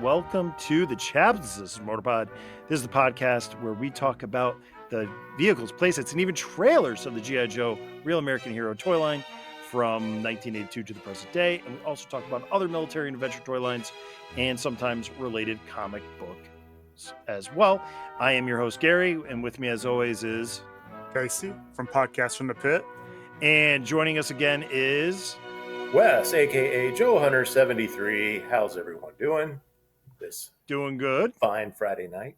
welcome to the Chaps. This is Motorpod. This is the podcast where we talk about the vehicles, playsets, and even trailers of the G.I. Joe Real American Hero toy line from 1982 to the present day. And we also talk about other military and adventure toy lines and sometimes related comic books as well. I am your host, Gary, and with me, as always, is Casey from Podcast from the Pit. And joining us again is Wes, aka Joe Hunter 73. How's everyone doing this doing good. fine Friday night?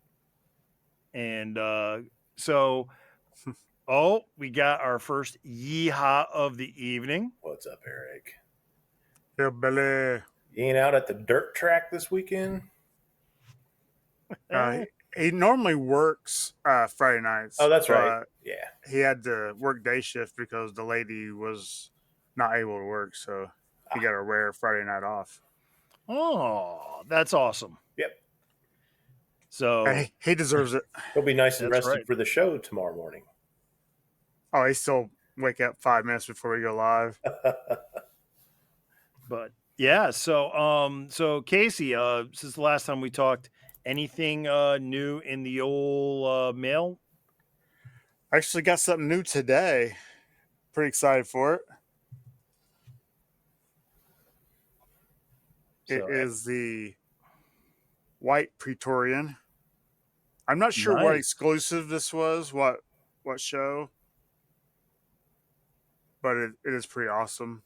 And we got our first yeehaw of the evening. What's up, Eric? Hillbilly. You ain't out at the dirt track this weekend? He normally works Friday nights. Oh, that's right. Yeah. He had to work day shift because the lady was not able to work, so he got a rare Friday night off. Oh, that's awesome. Yep. So he deserves it. He'll be nice and rested right. for the show tomorrow morning. Oh, he still wake up 5 minutes before we go live. But yeah, so Casey, since the last time we talked, anything new in the old mail? I actually got something new today. Pretty excited for it. It is the White Praetorian. I'm not sure what exclusive this was, what show, but it is pretty awesome.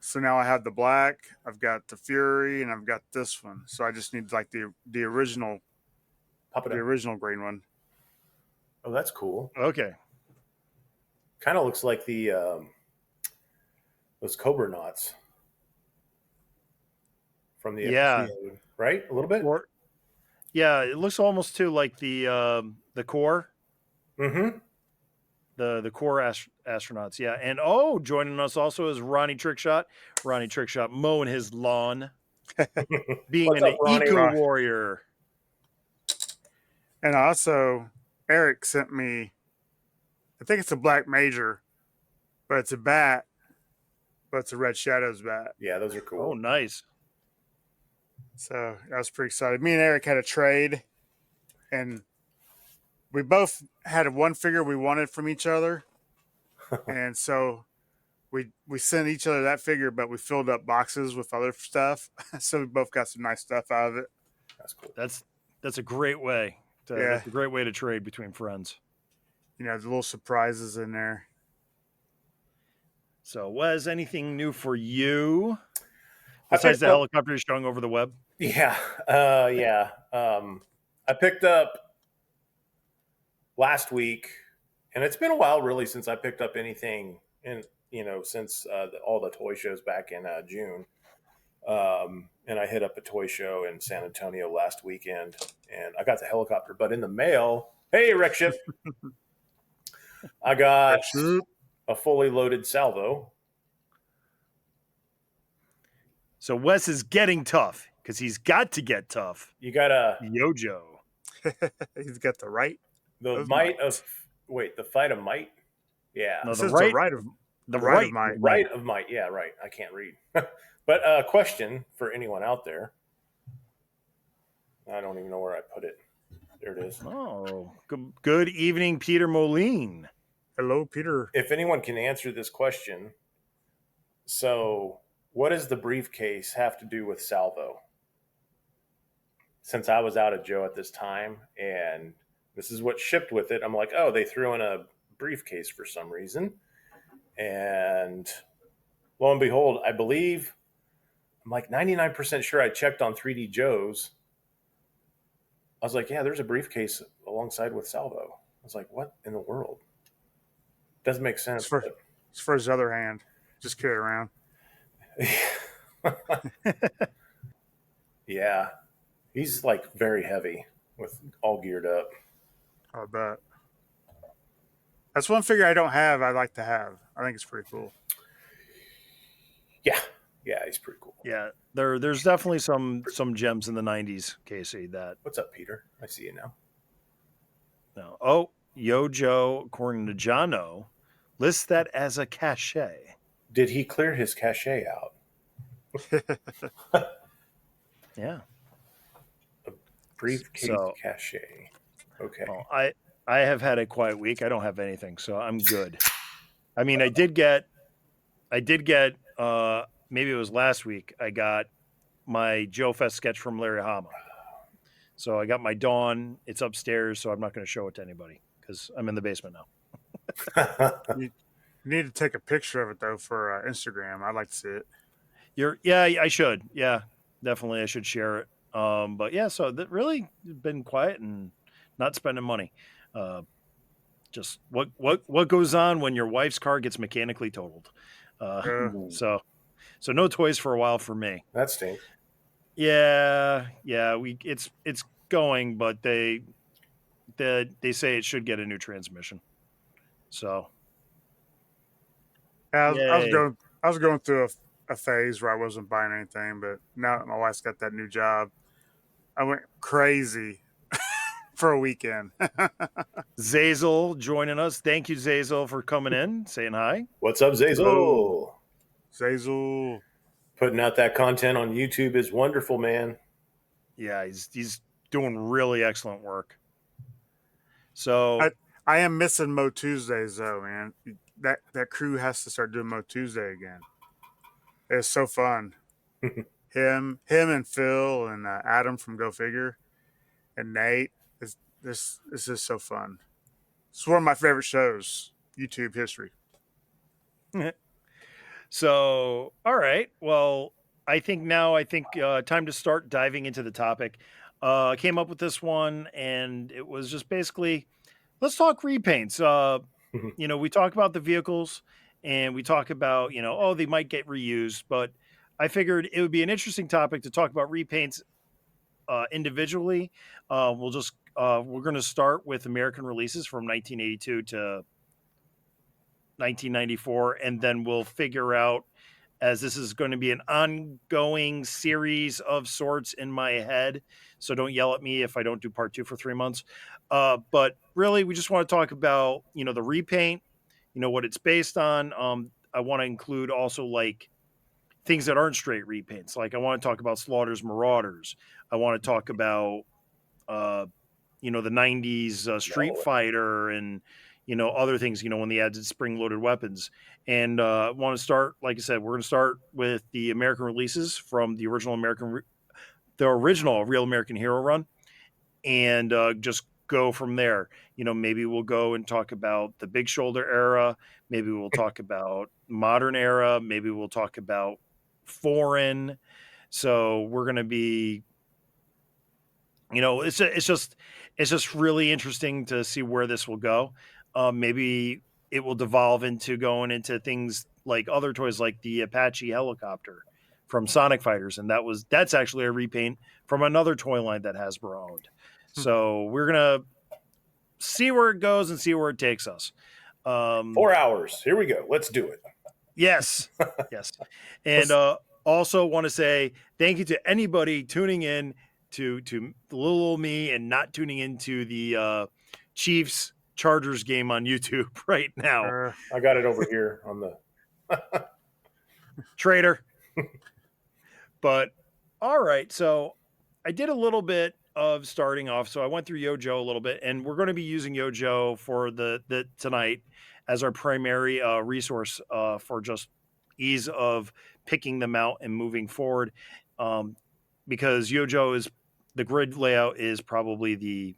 So now I have the black, I've got the Fury, and I've got this one. So I just need like the original, original green one. Oh, that's cool. Okay. Kind of looks like the those Cobra knots from the episode, right? A little bit. Yeah, it looks almost too like the core. Mm-hmm. The core astronauts, yeah. And joining us also is Ronnie Trickshot. Ronnie Trickshot mowing his lawn, being an eco warrior. And also, Eric sent me, I think it's a Black Major, but it's a bat, but it's a Red Shadows bat. Yeah, those are cool. Oh, nice. So I was pretty excited. Me and Eric had a trade, and we both had one figure we wanted from each other. And so we sent each other that figure, but we filled up boxes with other stuff. So we both got some nice stuff out of it. That's cool. That's a great way. That's a great way to trade between friends. You know, the little surprises in there. So, Wes, anything new for you besides the helicopter strung over the web? Yeah, I picked up last week, and it's been a while really since I picked up anything since all the toy shows back in June. And I hit up a toy show in San Antonio last weekend, and I got the helicopter. But in the mail, hey, wreck ship, I got a fully loaded salvo. So Wes is getting tough because he's got to get tough. You got a Yojo. He's got the right. The fight of might. Yeah, no, the right of might. Right of might. Yeah, right. I can't read. But a question for anyone out there. I don't even know where I put it. There it is. Oh, good evening, Peter Moline. Hello, Peter. If anyone can answer this question, so what does the briefcase have to do with salvo? Since I was out of Joe at this time, and this is what shipped with it, I'm like, oh, they threw in a briefcase for some reason. And lo and behold, I believe, I'm like 99% sure I checked on 3D Joe's. I was like, yeah, there's a briefcase alongside with salvo. I was like, what in the world? Doesn't make sense. It's for his other hand. Just carry it around. Yeah. He's like very heavy with all geared up. I bet. That's one figure I don't have. I'd like to have. I think it's pretty cool. Yeah, he's pretty cool. Yeah, there's definitely some gems in the 90s, Casey. What's up, Peter? I see you now. No. Oh, Yojo, according to Jono, lists that as a cachet. Did he clear his cachet out? Yeah. Briefcase So, cachet. Okay. well, I have had a quiet week. I don't have anything, so I'm good. I mean, I did get maybe it was last week. I got my Joe Fest sketch from Larry Hama. So I got my Dawn. It's upstairs, so I'm not going to show it to anybody because I'm in the basement now. You need to take a picture of it though for Instagram. I'd like to see it. I should. Yeah, definitely, I should share it. But yeah, so that really been quiet and not spending money. Just what goes on when your wife's car gets mechanically totaled. Uh, So no toys for a while for me. That stinks. Yeah, it's going, but they say it should get a new transmission. So I was yay. going through a phase where I wasn't buying anything, but now that my wife's got that new job, I went crazy for a weekend. Zazel joining us. Thank you, Zazel, for coming in, saying hi. What's up, Zazel? Hello. Zazel. Putting out that content on YouTube is wonderful, man. Yeah, he's doing really excellent work. So I am missing Mo Tuesdays though, man. That crew has to start doing Mo Tuesday again. It's so fun. him and Phil and Adam from Go Figure and Nate. This is so fun. It's one of my favorite shows. YouTube history. So, all right. Well, I think time to start diving into the topic. I came up with this one, and it was just basically, let's talk repaints. We talk about the vehicles, and we talk about, they might get reused, but I figured it would be an interesting topic to talk about repaints individually. We're going to start with American releases from 1982 to 1994, and then we'll figure out, as this is going to be an ongoing series of sorts in my head, so don't yell at me if I don't do part 2 for 3 months. But really, we just want to talk about, the repaint, what it's based on. I want to include also like things that aren't straight repaints. Like I want to talk about Slaughter's Marauders. I want to talk about, the 90s Street Fighter and, other things, when they added spring-loaded weapons. And I want to start, like I said, we're going to start with the American releases from the original Real American Hero run, and just go from there. Maybe we'll go and talk about the Big Shoulder era. Maybe we'll talk about modern era. Maybe we'll talk about foreign. So we're going to be, it's just really interesting to see where this will go. Maybe it will devolve into going into things like other toys, like the Apache helicopter from Sonic Fighters, and that's actually a repaint from another toy line that Hasbro owned. So we're gonna see where it goes and see where it takes us. 4 hours. Here we go. Let's do it. Yes, yes, and also want to say thank you to anybody tuning in to little old me and not tuning into the Chiefs Chargers game on YouTube right now. I got it over here on the traitor. But all right, so I did a little bit of starting off. So I went through Yojo a little bit, and we're going to be using Yojo for the tonight as our primary resource for just ease of picking them out and moving forward. Because Yojo the grid layout is probably the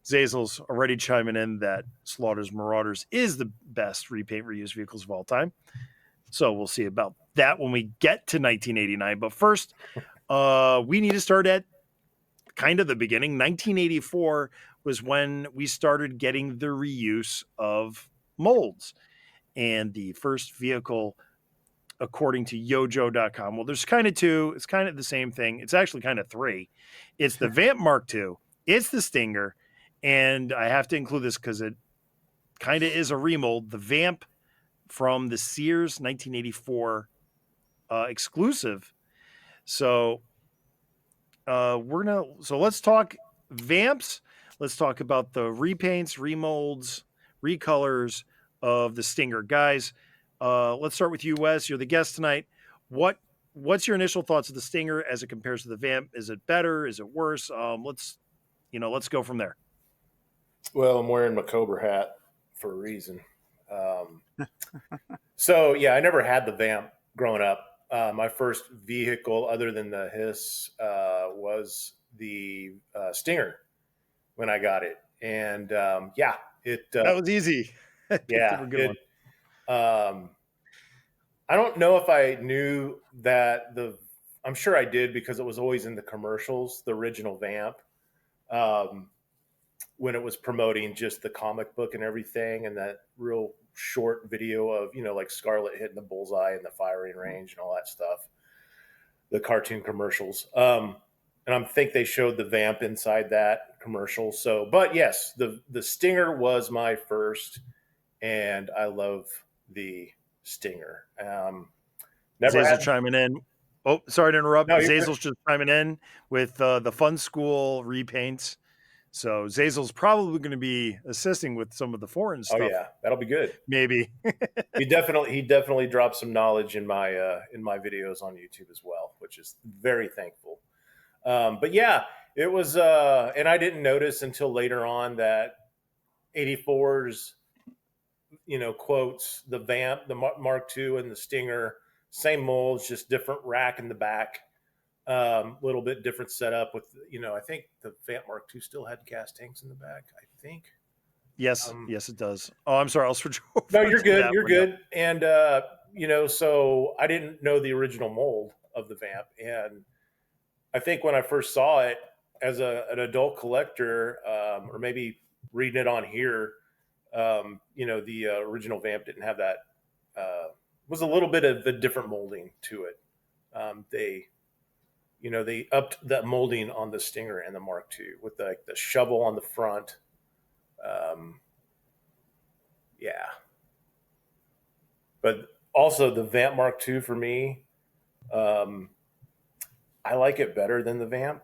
Zazel's already chiming in that Slaughter's Marauders is the best repaint reused vehicles of all time. So we'll see about that when we get to 1989. But first, we need to start at kind of the beginning. 1984 was when we started getting the reuse of molds. And the first vehicle, according to yojo.com, well, there's kind of two. It's kind of the same thing. It's actually kind of three. It's the Vamp Mark II. It's the Stinger. And I have to include this because it kind of is a remold. The Vamp from the Sears 1984 exclusive. So let's talk Vamps. Let's talk about the repaints, remolds, recolors of the Stinger. Guys, let's start with you, Wes. You're the guest tonight. What what's your initial thoughts of the Stinger as it compares to the Vamp? Is it better? Is it worse? Let's go from there. Well, I'm wearing my Cobra hat for a reason. So yeah, I never had the Vamp growing up. My first vehicle, other than the Hiss, was the Stinger when I got it, and it That was easy. I picked yeah a good it. one. I don't know if I knew that the. I'm sure I did because it was always in the commercials. The original Vamp. When it was promoting just the comic book and everything, and that real short video of like Scarlet hitting the bullseye in the firing range and all that stuff, the cartoon commercials, and I think they showed the Vamp inside that commercial. So, but yes, the Stinger was my first, and I love the Stinger. Never Zazel had. chiming in. Oh, sorry to interrupt. No, Zazel's just chiming in with the Fun School repaints. So Zazel's probably going to be assisting with some of the foreign oh stuff. yeah, that'll be good. Maybe. he definitely dropped some knowledge in my videos on YouTube as well, which is very thankful. But yeah, it was, and I didn't notice until later on that 84's, quotes the Vamp, the Mark II, and the Stinger, same molds, just different rack in the back, little bit different setup with, I think the Vamp Mark II still had gas tanks in the back. I think. Yes, yes, it does. Oh, I'm sorry. I'll switch over. No, you're good. You're window. good. And so I didn't know the original mold of the Vamp, and I think when I first saw it as an adult collector, or maybe reading it on here, the original Vamp didn't have that. Was a little bit of a different molding to it. They upped that molding on the Stinger and the Mark II with the shovel on the front. Yeah. But also the Vamp Mark II for me, I like it better than the Vamp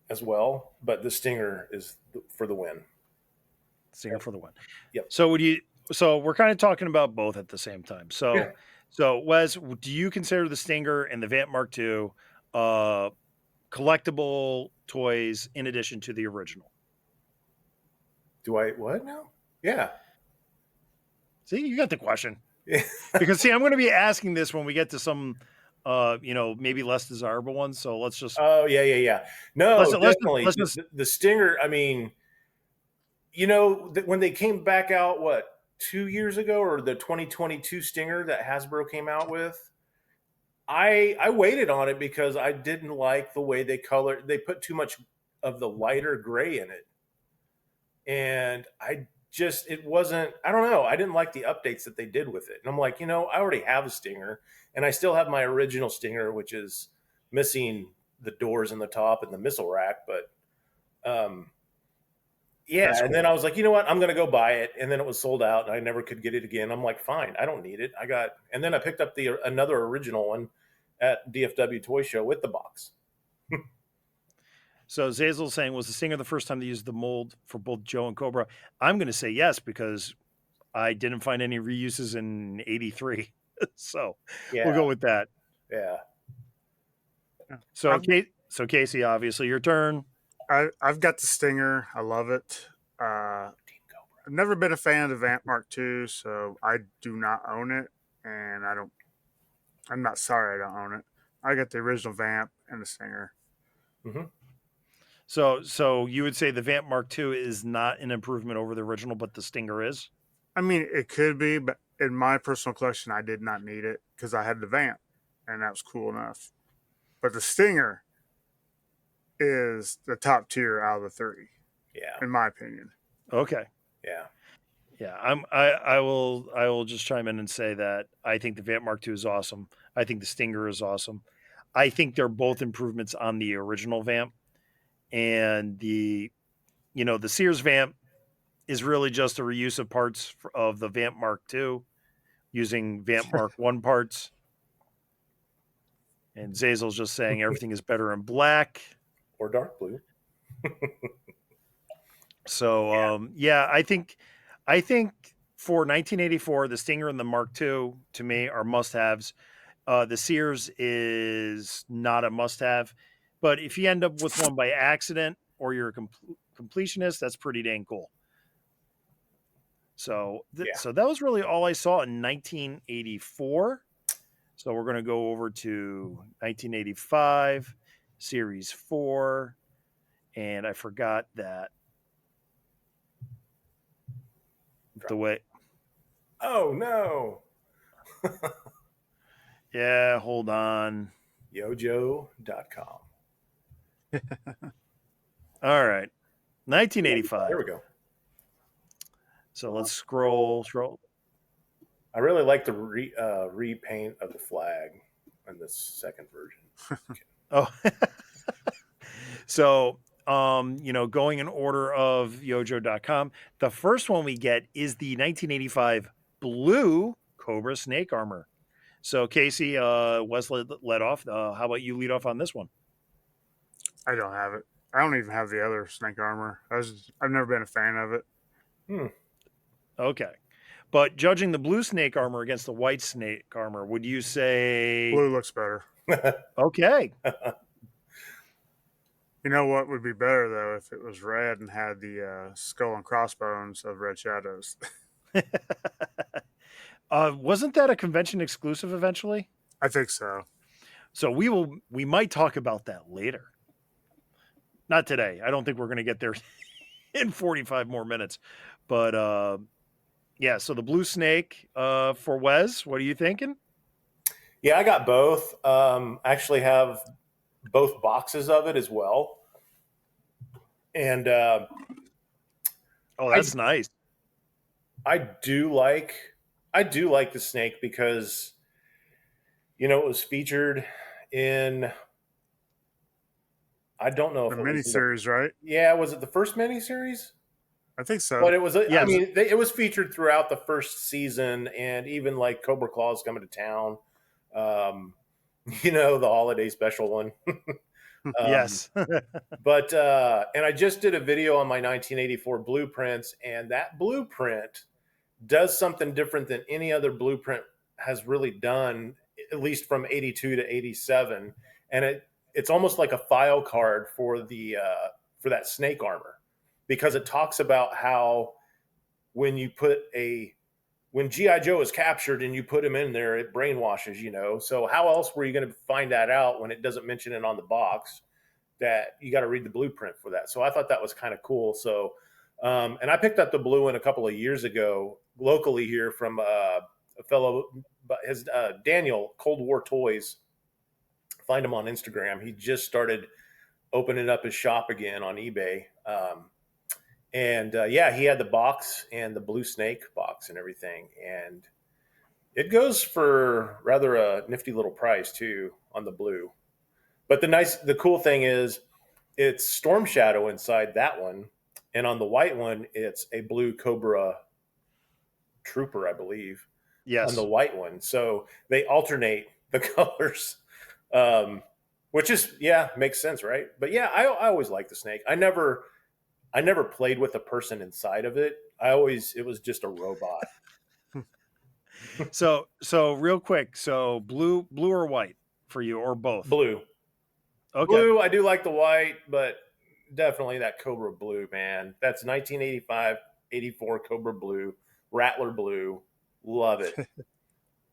as well, but the Stinger is for the win. Stinger for the win. Yep. So we're kind of talking about both at the same time. So, Yeah. So Wes, do you consider the Stinger and the Vamp Mark II collectible toys in addition to the original? Do I what now? Yeah. See, you got the question. Yeah. Because I'm going to be asking this when we get to some, maybe less desirable ones. So let's just. Oh yeah. No, definitely. Let's just, the Stinger. I mean, when they came back out, 2 years ago, or the 2022 Stinger that Hasbro came out with, I waited on it because I didn't like the way they colored. They put too much of the lighter gray in it, and it wasn't. I don't know. I didn't like the updates that they did with it, and I'm like, I already have a Stinger, and I still have my original Stinger, which is missing the doors in the top and the missile rack, but. Yeah, That's and cool. then I was like, you know what? I'm going to go buy it, and then it was sold out, and I never could get it again. I'm like, fine, I don't need it. And then I picked up another original one at DFW Toy Show with the box. So Zazel's saying, was the Stinger the first time they used the mold for both Joe and Cobra? I'm going to say yes, because I didn't find any reuses in '83. So Yeah. we'll go with that. Yeah. So Casey, obviously your turn. I've got the Stinger. I love it. I've never been a fan of the Vamp Mark II, so I do not own it, and I'm not sorry I don't own it. I got the original Vamp and the Stinger. Mm-hmm. So you would say the Vamp Mark II is not an improvement over the original, but the Stinger is? I mean, it could be, but in my personal collection, I did not need it because I had the Vamp, and that was cool enough. But the Stinger is the top tier out of the three. Yeah. In my opinion. Okay. Yeah. Yeah. I will just chime in and say that I think the Vamp Mark II is awesome. I think the Stinger is awesome. I think they're both improvements on the original Vamp. And the Sears Vamp is really just a reuse of parts of the Vamp Mark II using Vamp Mark I parts. And Zazel's just saying everything is better in black. Or dark blue. So, I think for 1984, the Stinger and the Mark II, to me, are must-haves. The Sears is not a must-have, but if you end up with one by accident or you're a completionist, that's pretty dang cool. So, Yeah. so that was really all I saw in 1984. So we're going to go over to 1985, Series 4, and I forgot that the way. Oh no. Yeah, hold on. Yojo.com. All right, There 1985. we go. So let's scroll. I really like the repaint of the flag in the second version. Oh, so going in order of yojo.com, the first one we get is the 1985 blue Cobra snake armor. So Casey, Wesley led off. How about you lead off on this one? I don't have it. I don't even have the other snake armor. I've never been a fan of it. Okay. But judging the blue snake armor against the white snake armor, would you say Blue looks better. okay? You know what would be better though if it was red and had the skull and crossbones of Red Shadows. Wasn't that a convention exclusive eventually? I think so. So we might talk about that later. Not today. I don't think we're going to get there in 45 more minutes. But yeah, so the blue snake for Wes, what are you thinking? Yeah, I got both. Actually have both boxes of it as well. And oh, that's nice. I do like the snake because it was featured in, I don't know if The it was miniseries, right? Yeah, was it the first miniseries? I think so. But it was, Yes. I mean, it was featured throughout the first season, and even like Cobra Claw's coming to town. The holiday special one. Yes. But and I just did a video on my 1984 blueprints, and that blueprint does something different than any other blueprint has really done, at least from 82 to 87. And it's almost like a file card for that snake armor, because it talks about how when G.I. Joe is captured and you put him in there, it brainwashes. So how else were you going to find that out when it doesn't mention it on the box? That you got to read the blueprint for that. So I thought that was kind of cool. So, and I picked up the blue one a couple of years ago locally here from a fellow, his Daniel Cold War Toys. Find him on Instagram. He just started opening up his shop again on eBay. Yeah, he had the box and the blue snake box and everything. And it goes for rather a nifty little price too on the blue. But the cool thing is it's Storm Shadow inside that one. And on the white one, it's a blue Cobra Trooper, I believe. Yes. On the white one. So they alternate the colors, which is, makes sense, right? But yeah, I always liked the snake. I never played with a person inside of it. It was just a robot. So real quick. So blue or white for you, or both? Blue. Okay. Blue, I do like the white, but definitely that Cobra blue, man. That's 1985, 84 Cobra blue, Rattler blue. Love it.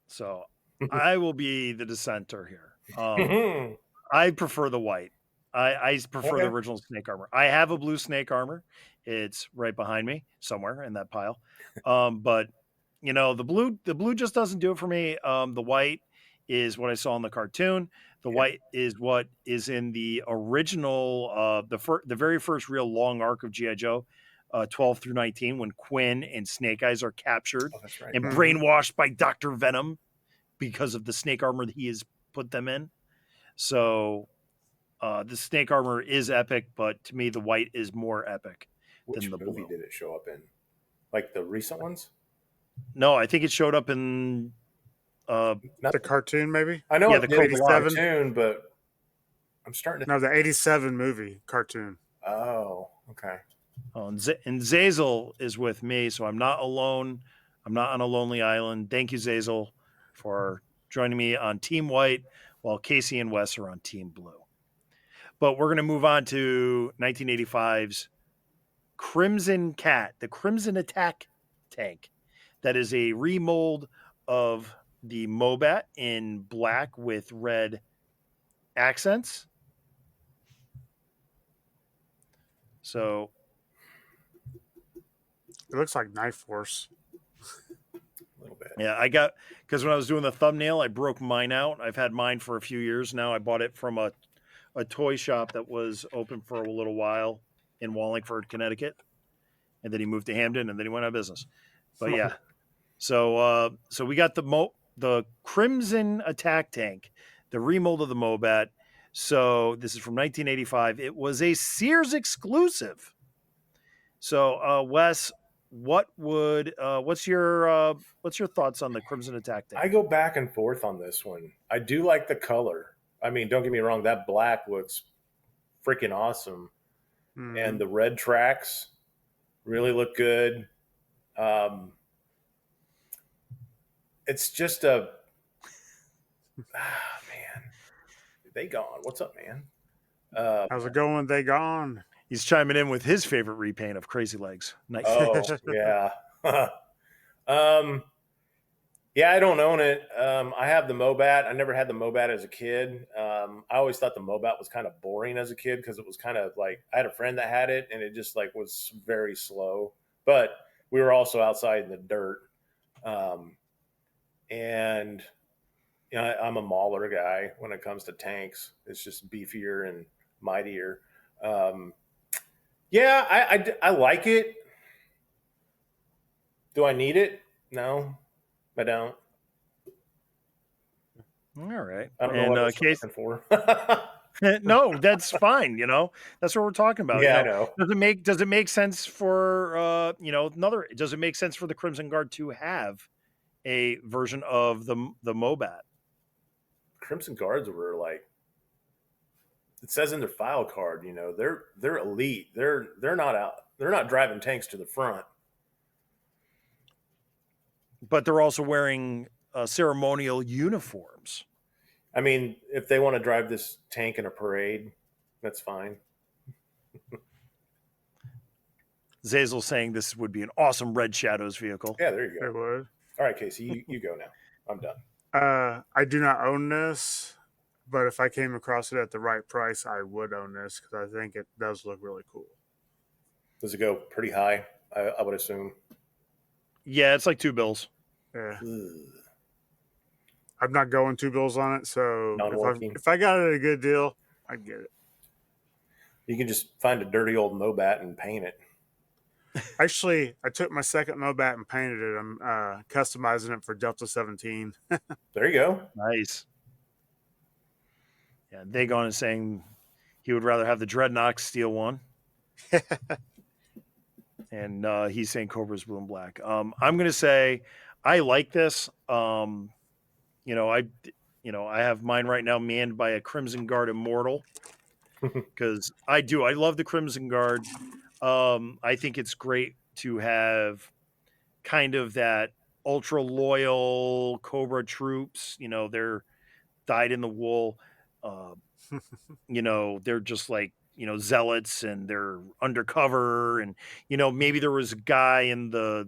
So I will be the dissenter here. I prefer the white. I prefer the original snake armor. I have a blue snake armor. It's right behind me somewhere in that pile. But the blue just doesn't do it for me. The white is what I saw in the cartoon. The white is what is in the original, the very first real long arc of G.I. Joe, 12 through 19, when Quinn and Snake Eyes are captured and brainwashed by Dr. Venom because of the snake armor that he has put them in. So the snake armor is epic, but to me, the white is more epic than the blue. Which movie did it show up in? Like the recent ones? No, I think it showed up in not the cartoon, maybe. I know the cartoon, but I'm starting to. No, the '87 movie cartoon. Oh, okay. Oh, and Zazel is with me, so I'm not alone. I'm not on a lonely island. Thank you, Zazel, for joining me on Team White, while Casey and Wes are on Team Blue. But we're going to move on to 1985's Crimson Cat, the Crimson Attack tank. That is a remold of the Mobat in black with red accents. So It looks like Knife Force. A little bit. yeah, I got, because when I was doing the thumbnail, I broke mine out. I've had mine for a few years now. I bought it from a toy shop that was open for a little while in Wallingford, Connecticut. And then he moved to Hamden, and then he went out of business. But yeah, so we got the Crimson Attack Tank, the remold of the Mobat. So this is from 1985. It was a Sears exclusive. So Wes, what's your thoughts on the Crimson Attack Tank? I go back and forth on this one. I do like the color. I mean, don't get me wrong, that black looks freaking awesome. And the red tracks really look good. It's just man. They gone. What's up, man? How's it going? They gone. He's chiming in with his favorite repaint of Crazy Legs. Nice. Oh, yeah. Yeah, I don't own it. I have the Mobat. I never had the Mobat as a kid. I always thought the Mobat was kind of boring as a kid because it was kind of like, I had a friend that had it and it just like was very slow. But we were also outside in the dirt. And you know, I'm a mauler guy when it comes to tanks. It's just beefier and mightier. Yeah, I like it. Do I need it? No, I don't. All right. I don't know what I was looking for. No, that's fine. You know, that's what we're talking about. Yeah, you know? I know. Does it make sense for does it make sense for the Crimson Guard to have a version of the Mobat? Crimson Guards were like, it says in their file card, you know, they're elite. They're not driving tanks to the front. But they're also wearing ceremonial uniforms. I mean, if they want to drive this tank in a parade, that's fine. Zazel saying this would be an awesome Red Shadows vehicle. Yeah, there you It go. would. All right, Casey, you go now. I'm done. I do not own this, but if I came across it at the right price, I would own this because I think it does look really cool. Does it go pretty high? I would assume. Yeah, it's like $2 Yeah. Ugh. I'm not going $2 on it, so Non-working. if I got it at a good deal, I'd get it. You can just find a dirty old Mobat and paint it. Actually, I took my second Mobat and painted it. I'm customizing it for Delta 17. There you go. Nice. Yeah, they gone and saying he would rather have the Dreadnought steal one. And he's saying Cobra's blue and black. I'm going to say I like this. I have mine right now manned by a Crimson Guard Immortal because I love the Crimson Guard. I think it's great to have kind of that ultra loyal Cobra troops. You know, they're dyed in the wool. They're just like, zealots and they're undercover. And, maybe there was a guy in the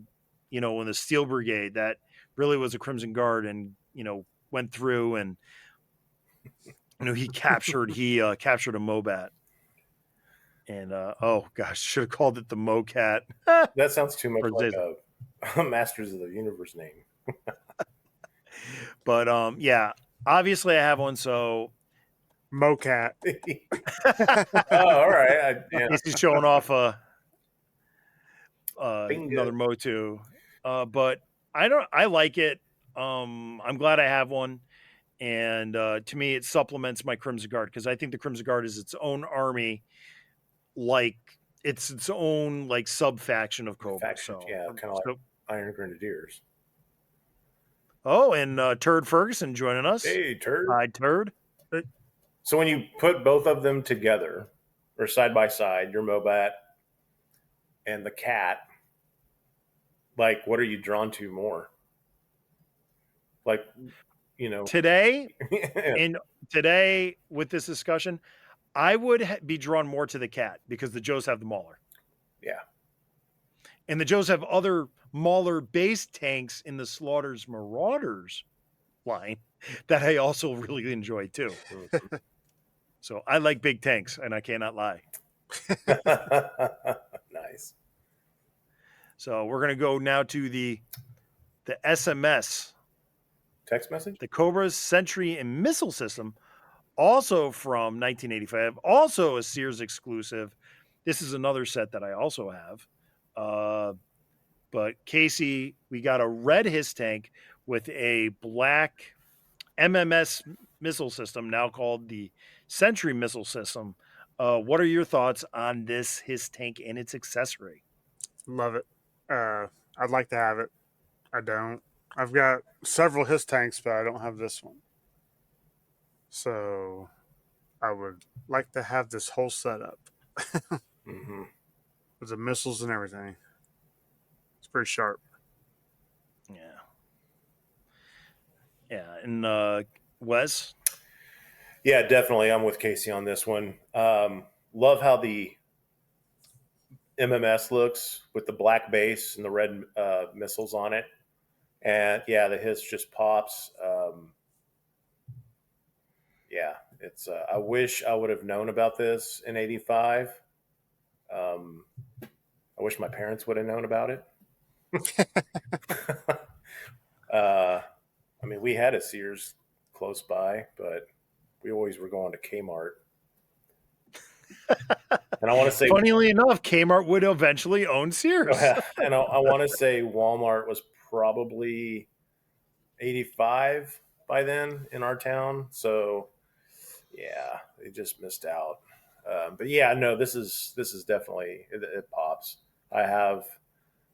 Steel Brigade that really was a Crimson Guard and, went through and, he captured a Mobat. And, oh gosh, should have called it the Mocat. That sounds too much Or like a Masters of the Universe name. But, yeah, obviously I have one. So Mocat. Oh, all right. he's showing off Bingo. another Motu. But I like it. I'm glad I have one. And to me, it supplements my Crimson Guard because I think the Crimson Guard is its own army, like it's its own like sub faction of Cobra. Faction, so yeah, kind of like Iron Grenadiers. Oh, and Turd Ferguson joining us. Hey, Turd. Hi, Turd. So when you put both of them together or side by side, your Mobat and the Cat, like what are you drawn to more? Like today with this discussion, I would be drawn more to the Cat because the Joes have the Mauler. Yeah. And the Joes have other Mauler-based tanks in the Slaughter's Marauders line that I also really enjoy too. Mhm. So I like big tanks, and I cannot lie. Nice. So we're going to go now to the SMS, Text message? the Cobra's Sentry and Missile System, also from 1985, also a Sears exclusive. This is another set that I also have. But Casey, we got a red HISS tank with a black MMS missile system, now called the Sentry Missile System. What are your thoughts on this HISS tank and its accessory? Love it. I'd like to have it. I don't. I've got several HISS tanks, but I don't have this one. So I would like to have this whole setup Mm-hmm. with the missiles and everything. It's pretty sharp. Yeah. Yeah. And Wes? Yeah, definitely. I'm with Casey on this one. Love how the MMS looks with the black base and the red missiles on it. And yeah, the HISS just pops. Yeah, it's. I wish I would have known about this in '85. I wish my parents would have known about it. I mean, we had a Sears close by, but we always were going to Kmart. And I want to say, funnily enough, Kmart would eventually own Sears. and I want to say Walmart was probably 85 by then in our town. So yeah, they just missed out. But yeah, no, this is definitely it pops. I have,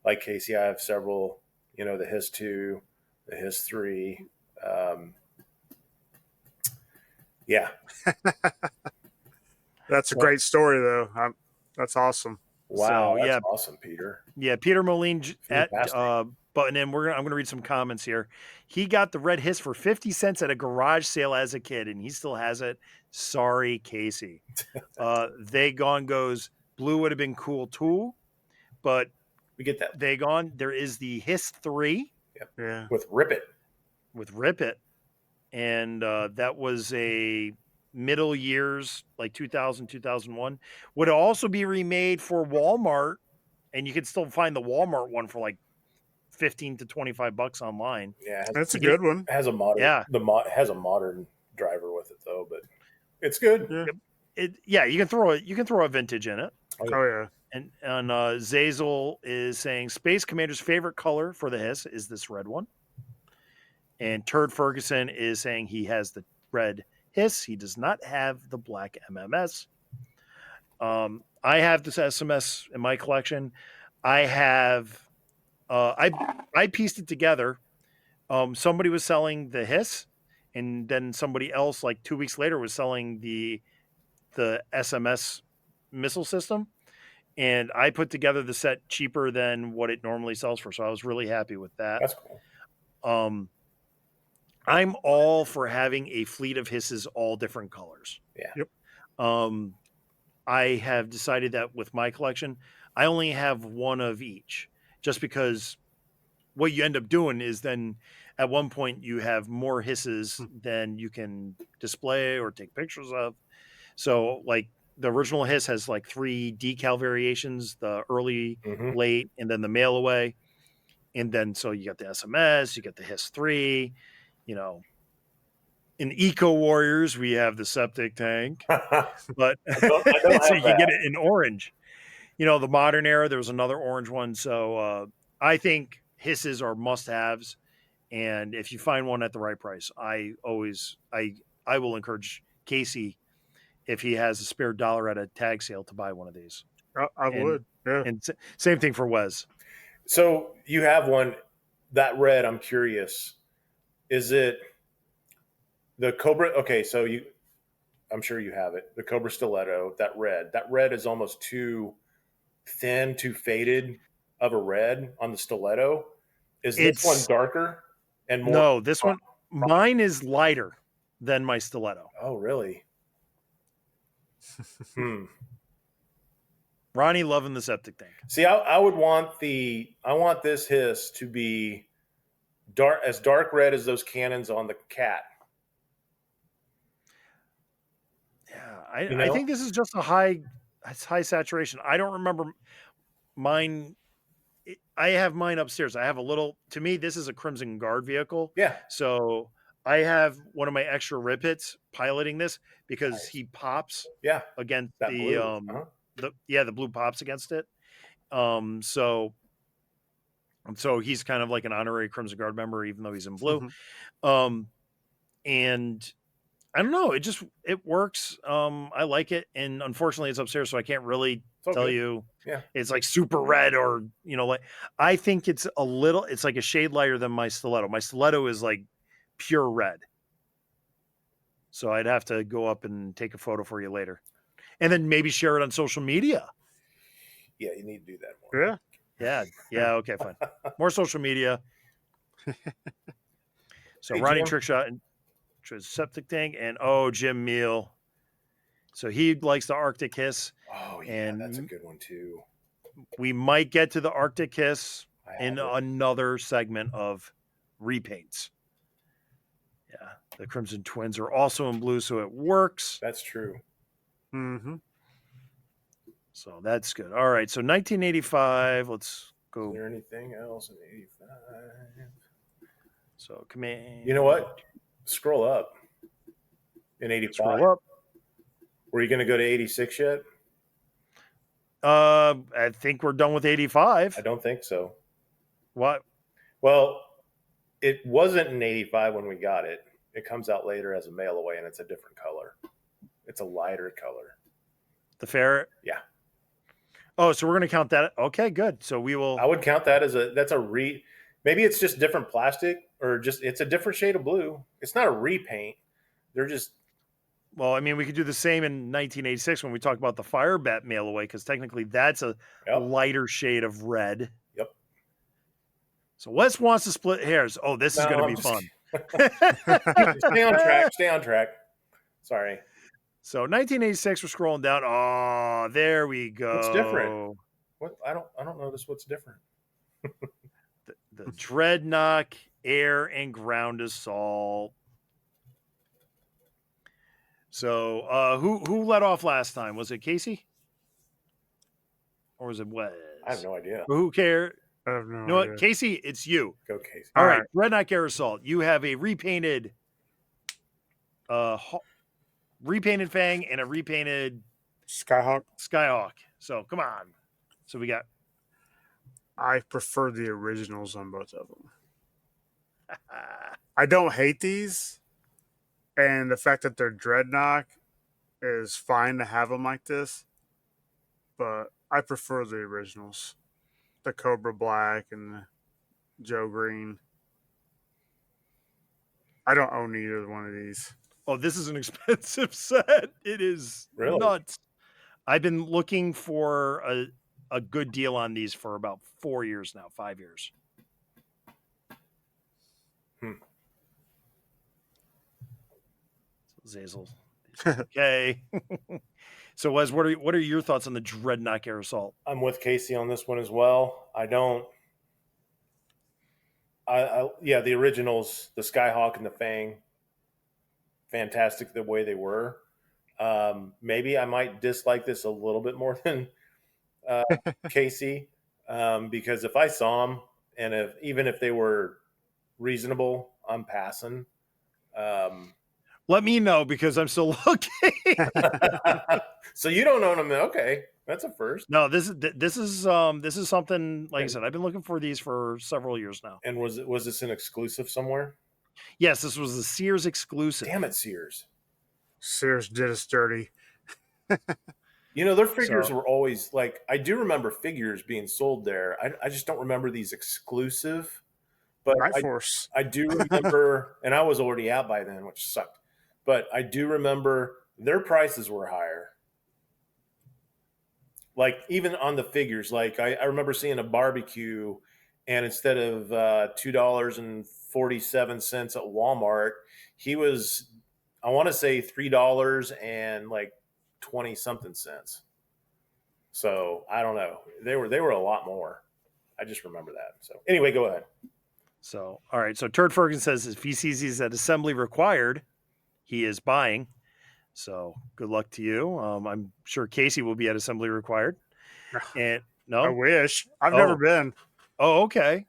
like Casey, I have several. The HISS 2, the HISS 3. Yeah, That's a great story, though. That's awesome. wow, So, that's awesome, Peter. Yeah, Peter Moline at Fantastic. button in. I'm gonna read some comments here. He got the red HISS for 50 cents at a garage sale as a kid, and he still has it. Sorry, Casey. They Gone goes, blue would have been cool too, but We get that They Gone. There is the HISS 3 Yeah. with Rip It. with Rip It, and that was a middle years, like 2000, 2001. Would also be remade for Walmart, and you could still find the Walmart one for like 15 to 25 bucks online. Yeah, That's a good one. it has a modern. Yeah. Has a modern driver with it though, but it's good. Yeah. You can throw a vintage in it. Oh, yeah. And Zazel is saying Space Commander's favorite color for the HISS is this red one. And Turd Ferguson is saying he has the red HISS. He does not have the black MMS. I have this SMS in my collection. I have I pieced it together. Somebody was selling the HISS, and then somebody else, like 2 weeks later, was selling the SMS missile system. And I put together the set cheaper than what it normally sells for. So I was really happy with that. That's cool. I'm all for having a fleet of HISSes, all different colors. Yeah. Yep. I have decided that with my collection, I only have one of each, just because what you end up doing is then at one point you have more HISSes than you can display or take pictures of. So like the original HISS has like 3 decal variations, the early, Mhm. late, and then the mail away. And then so you got the SMS, you got the HISS 3, in Eco Warriors, we have the septic tank, but don't so have you can that. get it in orange. The modern era, there was another orange one. So I think HISSes are must-haves, and if you find one at the right price, I will encourage Casey, if he has a spare dollar at a tag sale, to buy one of these. I would. Yeah. And same thing for Wes. So you have one, that red. I'm curious. Is it the Cobra? Okay, so I'm sure you have it. The Cobra Stiletto, that red. That red is almost too thin, too faded of a red on the Stiletto. Is this one darker and more? No, this one. Mine is lighter than my stiletto. Oh, really? Ronnie loving the septic tank. See, I want this hiss to be dark red as those cannons on the Cat. Yeah, I think this is just it's high saturation. I don't remember mine. I have mine upstairs. I have a little. To me, this is a Crimson Guard vehicle. Yeah. So I have one of my extra rib hits piloting this because Nice. he pops. Yeah. Against That the blue. the blue pops against it. So he's kind of like an honorary Crimson Guard member, even though he's in blue. And I don't know. It works. I like it, and unfortunately, it's upstairs, so I can't really tell you. Yeah, it's like super red, or like I think it's like a shade lighter than my stiletto. My stiletto is like pure red. So I'd have to go up and take a photo for you later, and then maybe share it on social media. Yeah, you need to do that more. Yeah. Okay, fine. More social media. So Hey, Ronnie Jim. Trickshot and septic tank, and Jim Meal. So he likes the Arctic Hiss. Oh yeah, and that's a good one too. We might get to the Arctic Hiss in another segment of repaints. Yeah, the Crimson Twins are also in blue, so it works. That's true. So that's good. All right, so 1985. Let's go. Is there anything else in 85? So command. You know what? Scroll up. In 85. Scroll up. Were you going to go to 86 yet? I think we're done with 85. I don't think so. What? Well, it wasn't in 85 when we got it. It comes out later as a mail away, and it's a different color. It's a lighter color. The ferret? Yeah. Oh, so we're going to count that. Okay, good. So we will. I would count that as maybe it's just different plastic, or just it's a different shade of blue. It's not a repaint. They're just. Well, I mean, we could do the same in 1986 when we talk about the Fire Bat mail away, because technically that's a lighter shade of red. Yep. So Wes wants to split hairs. Oh, this is going to be fun. Stay on track. Stay on track. Sorry. So 1986, we're scrolling down. Oh, there we go. What's different? What? I don't notice what's different. the Dreadnought Air and Ground Assault. So who let off last time? Was it Casey? Or was it Wes? I have no idea. Who cares? I have no You know idea. what, Casey? It's you. Go, Casey. All right. Dreadnought Air Assault. You have a repainted repainted Fang and a repainted Skyhawk. So come on. So we got. I prefer the originals on both of them. I don't hate these, and the fact that they're Dreadnought is fine to have them like this, but I prefer the originals, the Cobra Black and the Joe Green. I don't own either one of these. Oh, this is an expensive set. It is nuts. I've been looking for a good deal on these for about 4 years now, 5 years. Zazel. Okay. So Wes, what are your thoughts on the Dreadnought Air Assault? I'm with Casey on this one as well. The originals, the Skyhawk and the Fang, fantastic the way they were. Maybe I might dislike this a little bit more than Casey, because if I saw them, and even if they were reasonable, I'm passing. Let me know, because I'm still looking. So you don't own them? Okay, that's a first. No, this is something, like I said, I've been looking for these for several years now. And was this an exclusive somewhere? Yes, this was a Sears exclusive. Damn it, Sears! Sears did us dirty. Their figures were always like, I do remember figures being sold there. I just don't remember these exclusive. But I do remember, and I was already out by then, which sucked. But I do remember their prices were higher. Like even on the figures, like I remember seeing a barbecue, and instead of $2.40 $3.47 at Walmart. He was, I want to say $3 and like 20 something cents. So I don't know. They were a lot more. I just remember that. So anyway, go ahead. So, all right. So Turd Ferguson says if he sees these at assembly required, he is buying. So good luck to you. I'm sure Casey will be at assembly required. And I no, wish. I've never been. Oh, okay.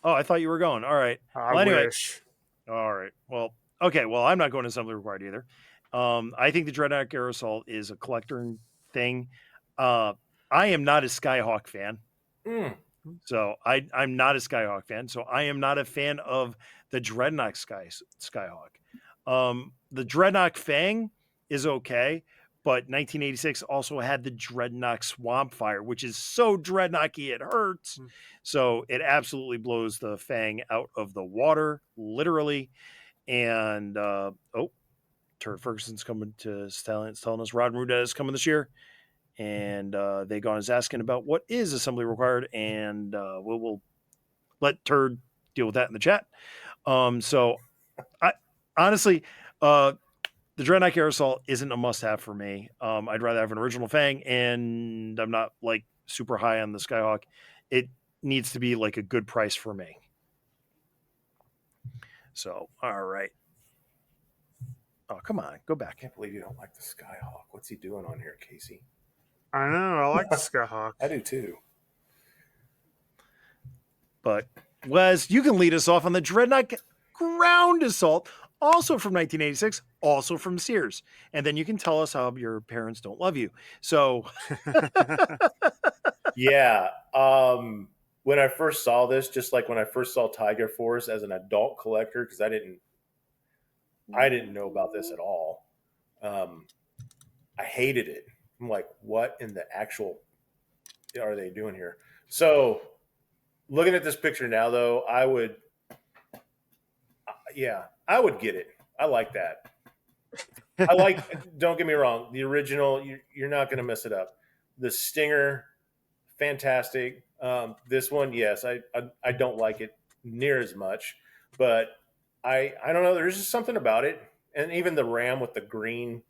Oh, I thought you were going. All right. I Well, anyway. wish. All right. Well, okay. Well, I'm not going to assembly required either. I think the Dreadnought Air Assault is a collector thing. I am not a Skyhawk fan. So I'm not a Skyhawk fan. So I am not a fan of the Dreadnought Skyhawk. The Dreadnought Fang is okay, but 1986 also had the Dreadnought Swampfire, which is so Dreadnought-y it hurts. So it absolutely blows the Fang out of the water, literally. And Turd Ferguson's coming to telling us Rod Ruda is coming this year. And they gone is asking about what is assembly required, and we'll let Turd deal with that in the chat. So I honestly, the Dreadnought Air Assault isn't a must-have for me. I'd rather have an original Fang, and I'm not like super high on the Skyhawk. It needs to be like a good price for me. So, all right. Oh, come on, go back. I can't believe you don't like the Skyhawk. What's he doing on here, Casey? I know. I like the Skyhawk. I do too. But Wes, you can lead us off on the Dreadnought Ground Assault, also from 1986, also from Sears. And then you can tell us how your parents don't love you. So, yeah. When I first saw this, just like when I first saw Tiger Force as an adult collector, because I didn't know about this at all. I hated it. I'm like, what in the actual are they doing here? So looking at this picture now, though, I would get it. I like that. Don't get me wrong, the original, you're not going to mess it up. The Stinger, fantastic. This one, yes, I don't like it near as much, but I don't know. There's just something about it. And even the Ram with the green,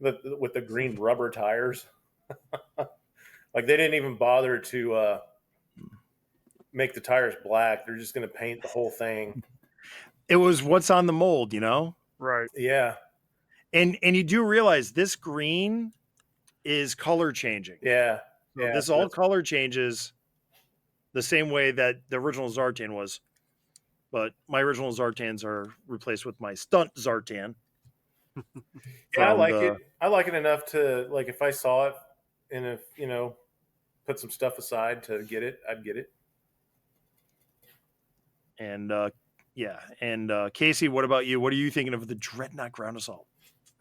with the green rubber tires, like they didn't even bother to make the tires black. They're just going to paint the whole thing. it was what's on the mold, you know? Right. Yeah. And you do realize this green is color changing. Yeah. So this all color changes the same way that the original Zartan was. But my original Zartans are replaced with my stunt Zartan. Yeah, I like it. I like it enough to, like, if I saw it and if, put some stuff aside to get it, I'd get it. And Casey, what about you? What are you thinking of the Dreadnought Ground Assault?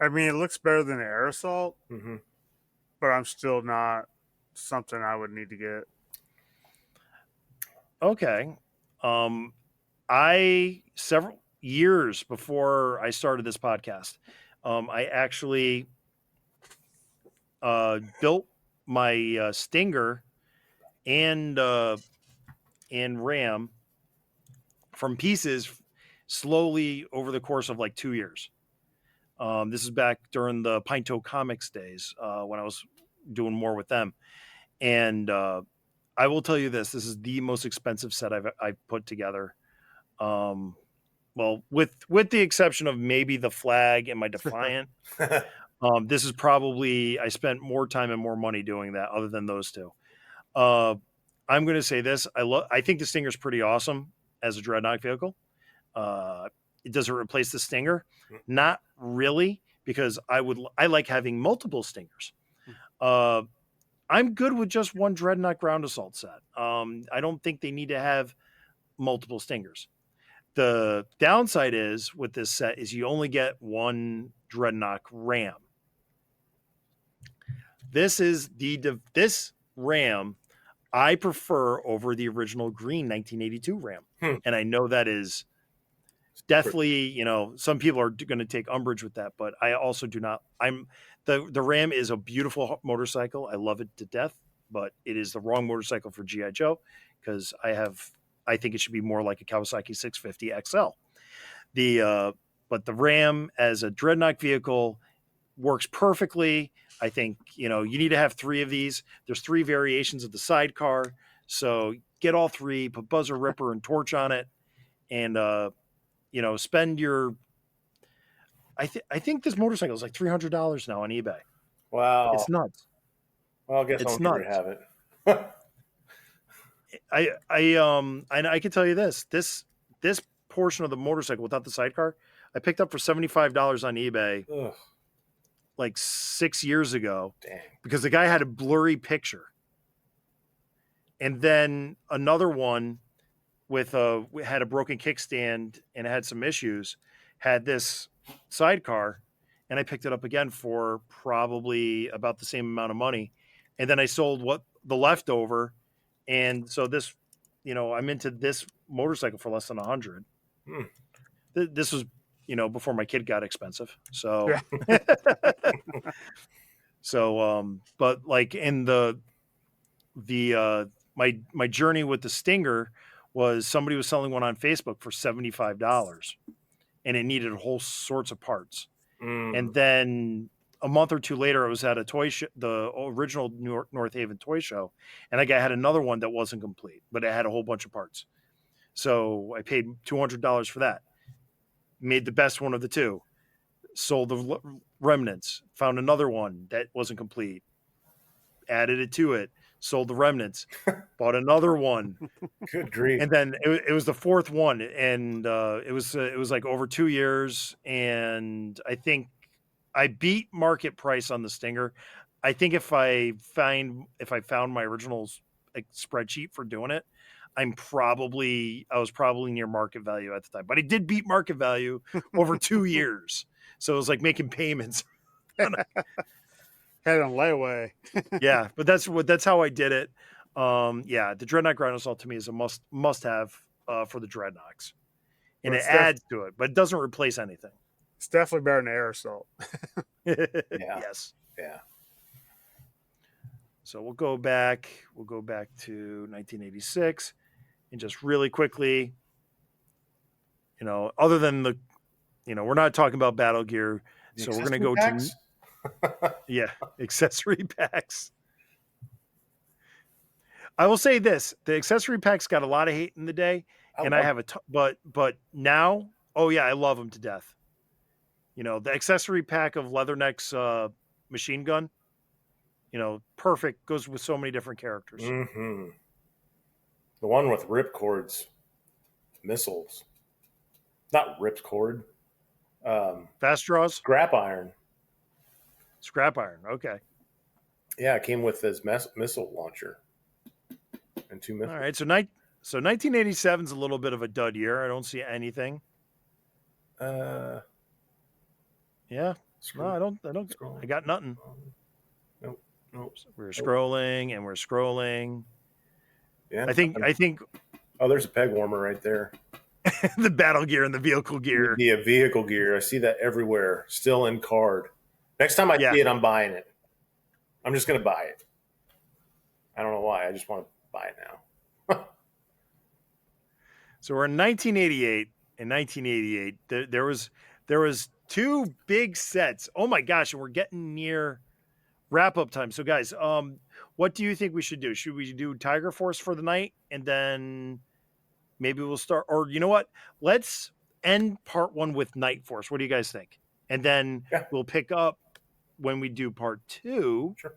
I mean, it looks better than the Air Assault, but I'm still not something I would need to get. Okay. I several years before I started this podcast, I actually built my Stinger and Ram from pieces slowly over the course of like 2 years. This is back during the Pinto Comics days when I was doing more with them. And I will tell you this is the most expensive set I've put together. Well, with the exception of maybe the Flag and my Defiant, this is probably, I spent more time and more money doing that other than those two. I'm going to say this. I think the Stinger's pretty awesome as a Dreadnought vehicle. It doesn't replace the Stinger. Not really, because I like having multiple Stingers. I'm good with just one Dreadnought Ground Assault set. I don't think they need to have multiple Stingers. The downside is with this set is you only get one Dreadnought Ram. This Ram I prefer over the original green 1982 Ram. And I know that is definitely, some people are going to take umbrage with that, but I also do not. The Ram is a beautiful motorcycle. I love it to death, but it is the wrong motorcycle for G.I. Joe because I have I think it should be more like a Kawasaki 650 XL. But the Ram as a dreadnought vehicle works perfectly. I think, you need to have 3 of these. There's 3 variations of the sidecar. So get all 3, put buzzer, ripper, and torch on it, and, spend your, I think this motorcycle is like $300 now on eBay. Wow. It's nuts. Well, I guess It's I'll never nuts. have it. I can tell you this portion of the motorcycle without the sidecar, I picked up for $75 on eBay Ugh, like 6 years ago dang. because the guy had a blurry picture. And then another one had a broken kickstand and had some issues, had this sidecar, and I picked it up again for probably about the same amount of money. And then I sold what the leftover. And so this, I'm into this motorcycle for less than 100. Hmm. This was, before my kid got expensive. So, Yeah. but like in my journey with the Stinger was somebody was selling one on Facebook for $75 and it needed whole sorts of parts. And then a month or 2 later, I was at a toy show, the original North Haven toy show, and I had another one that wasn't complete, but it had a whole bunch of parts. So I paid $200 for that. Made the best one of the 2. Sold the remnants. Found another one that wasn't complete. Added it to it. Sold the remnants. Bought another one. Good grief. And then it was the 4th one, and it was like over 2 years, and I think I beat market price on the Stinger. I think if I found my original spreadsheet for doing it, I was probably near market value at the time, but I did beat market value over 2 years. So it was like making payments. Had it on layaway. Yeah, but that's how I did it. The Dreadnought Ground Assault to me is a must have for the Dreadnoughts, and Well, it adds to it, but it doesn't replace anything. It's definitely better than Air Assault. Yeah. Yes. Yeah. So we'll go back to 1986, and just really quickly, other than the, we're not talking about battle gear, so we're going to go packs? to accessory packs. I will say this: the accessory packs got a lot of hate in the day, and I have but now, oh yeah, I love them to death. The accessory pack of Leathernecks machine gun, perfect, goes with so many different characters. Mm-hmm. The one with ripcords, missiles, not ripcord. Fast draws, Scrap iron. Okay. Yeah, it came with this missile launcher and 2 missiles. All right, so 1987 is a little bit of a dud year. I don't see anything. Yeah. No, I don't. I got nothing. Nope. We're scrolling and we're scrolling. Yeah. I think. Oh, there's a peg warmer right there. The battle gear and the vehicle gear. Yeah, vehicle gear. I see that everywhere. Still in card. Next time I see it, I'm buying it. I'm just gonna buy it. I don't know why. I just want to buy it now. So we're in 1988. In 1988, there was 2 big sets. Oh my gosh, and we're getting near wrap up time. So guys, what do you think we should do? Should we do Tiger Force for the night, and then maybe we'll start, or you know what? Let's end part 1 with Night Force. What do you guys think? And then we'll pick up when we do part 2, Sure.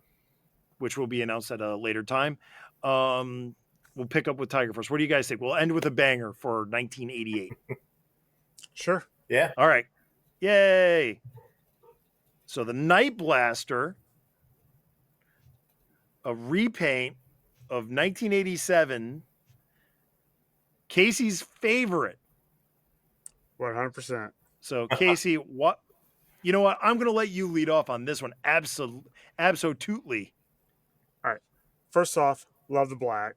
which will be announced at a later time. We'll pick up with Tiger Force. What do you guys think? We'll end with a banger for 1988. Sure. Yeah. All right. Yay. So the Night Blaster, a repaint of 1987, Casey's favorite. 100%. So Casey, what? You know what? I'm going to let you lead off on this one. Absolutely. All right. First off, love the black.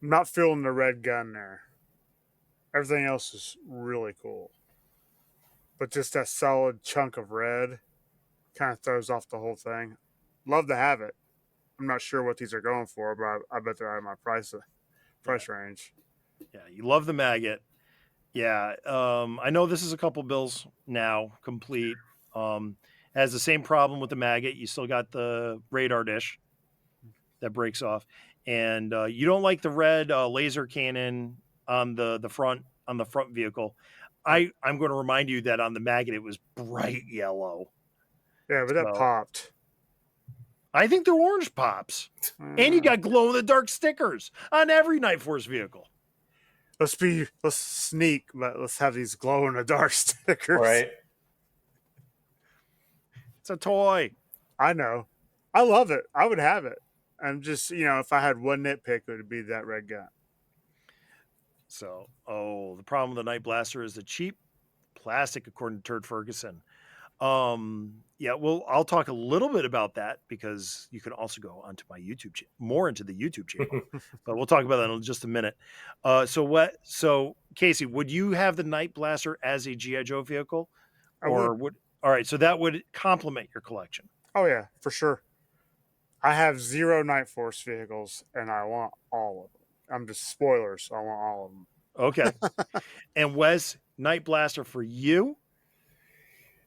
I'm not feeling the red gun there. Everything else is really cool. But just that solid chunk of red kind of throws off the whole thing. Love to have it. I'm not sure what these are going for, but I bet they're out of my price range. Yeah, you love the maggot. Yeah, I know this is a couple bills now complete. Has the same problem with the maggot. You still got the radar dish that breaks off, and you don't like the red laser cannon on the front vehicle. I'm going to remind you that on the maggot it was bright yellow. Yeah, but that popped. I think the orange pops, and you got glow in the dark stickers on every Night Force vehicle. Let's sneak, but let's have these glow in the dark stickers. Right. It's a toy. I know. I love it. I would have it. I'm just, if I had one nitpick, it would be that red gun. So, the problem with the Night Blaster is the cheap plastic, according to Turd Ferguson. Yeah, well, I'll talk a little bit about that because you can also go onto my YouTube more into the YouTube channel, but we'll talk about that in just a minute. So Casey, would you have the Night Blaster as a G.I. Joe vehicle, or would? All right, so that would complement your collection. Oh yeah, for sure. I have 0 Night Force vehicles, and I want all of them. I'm just spoilers. I want all of them. Okay. And Wes, Night Blaster for you?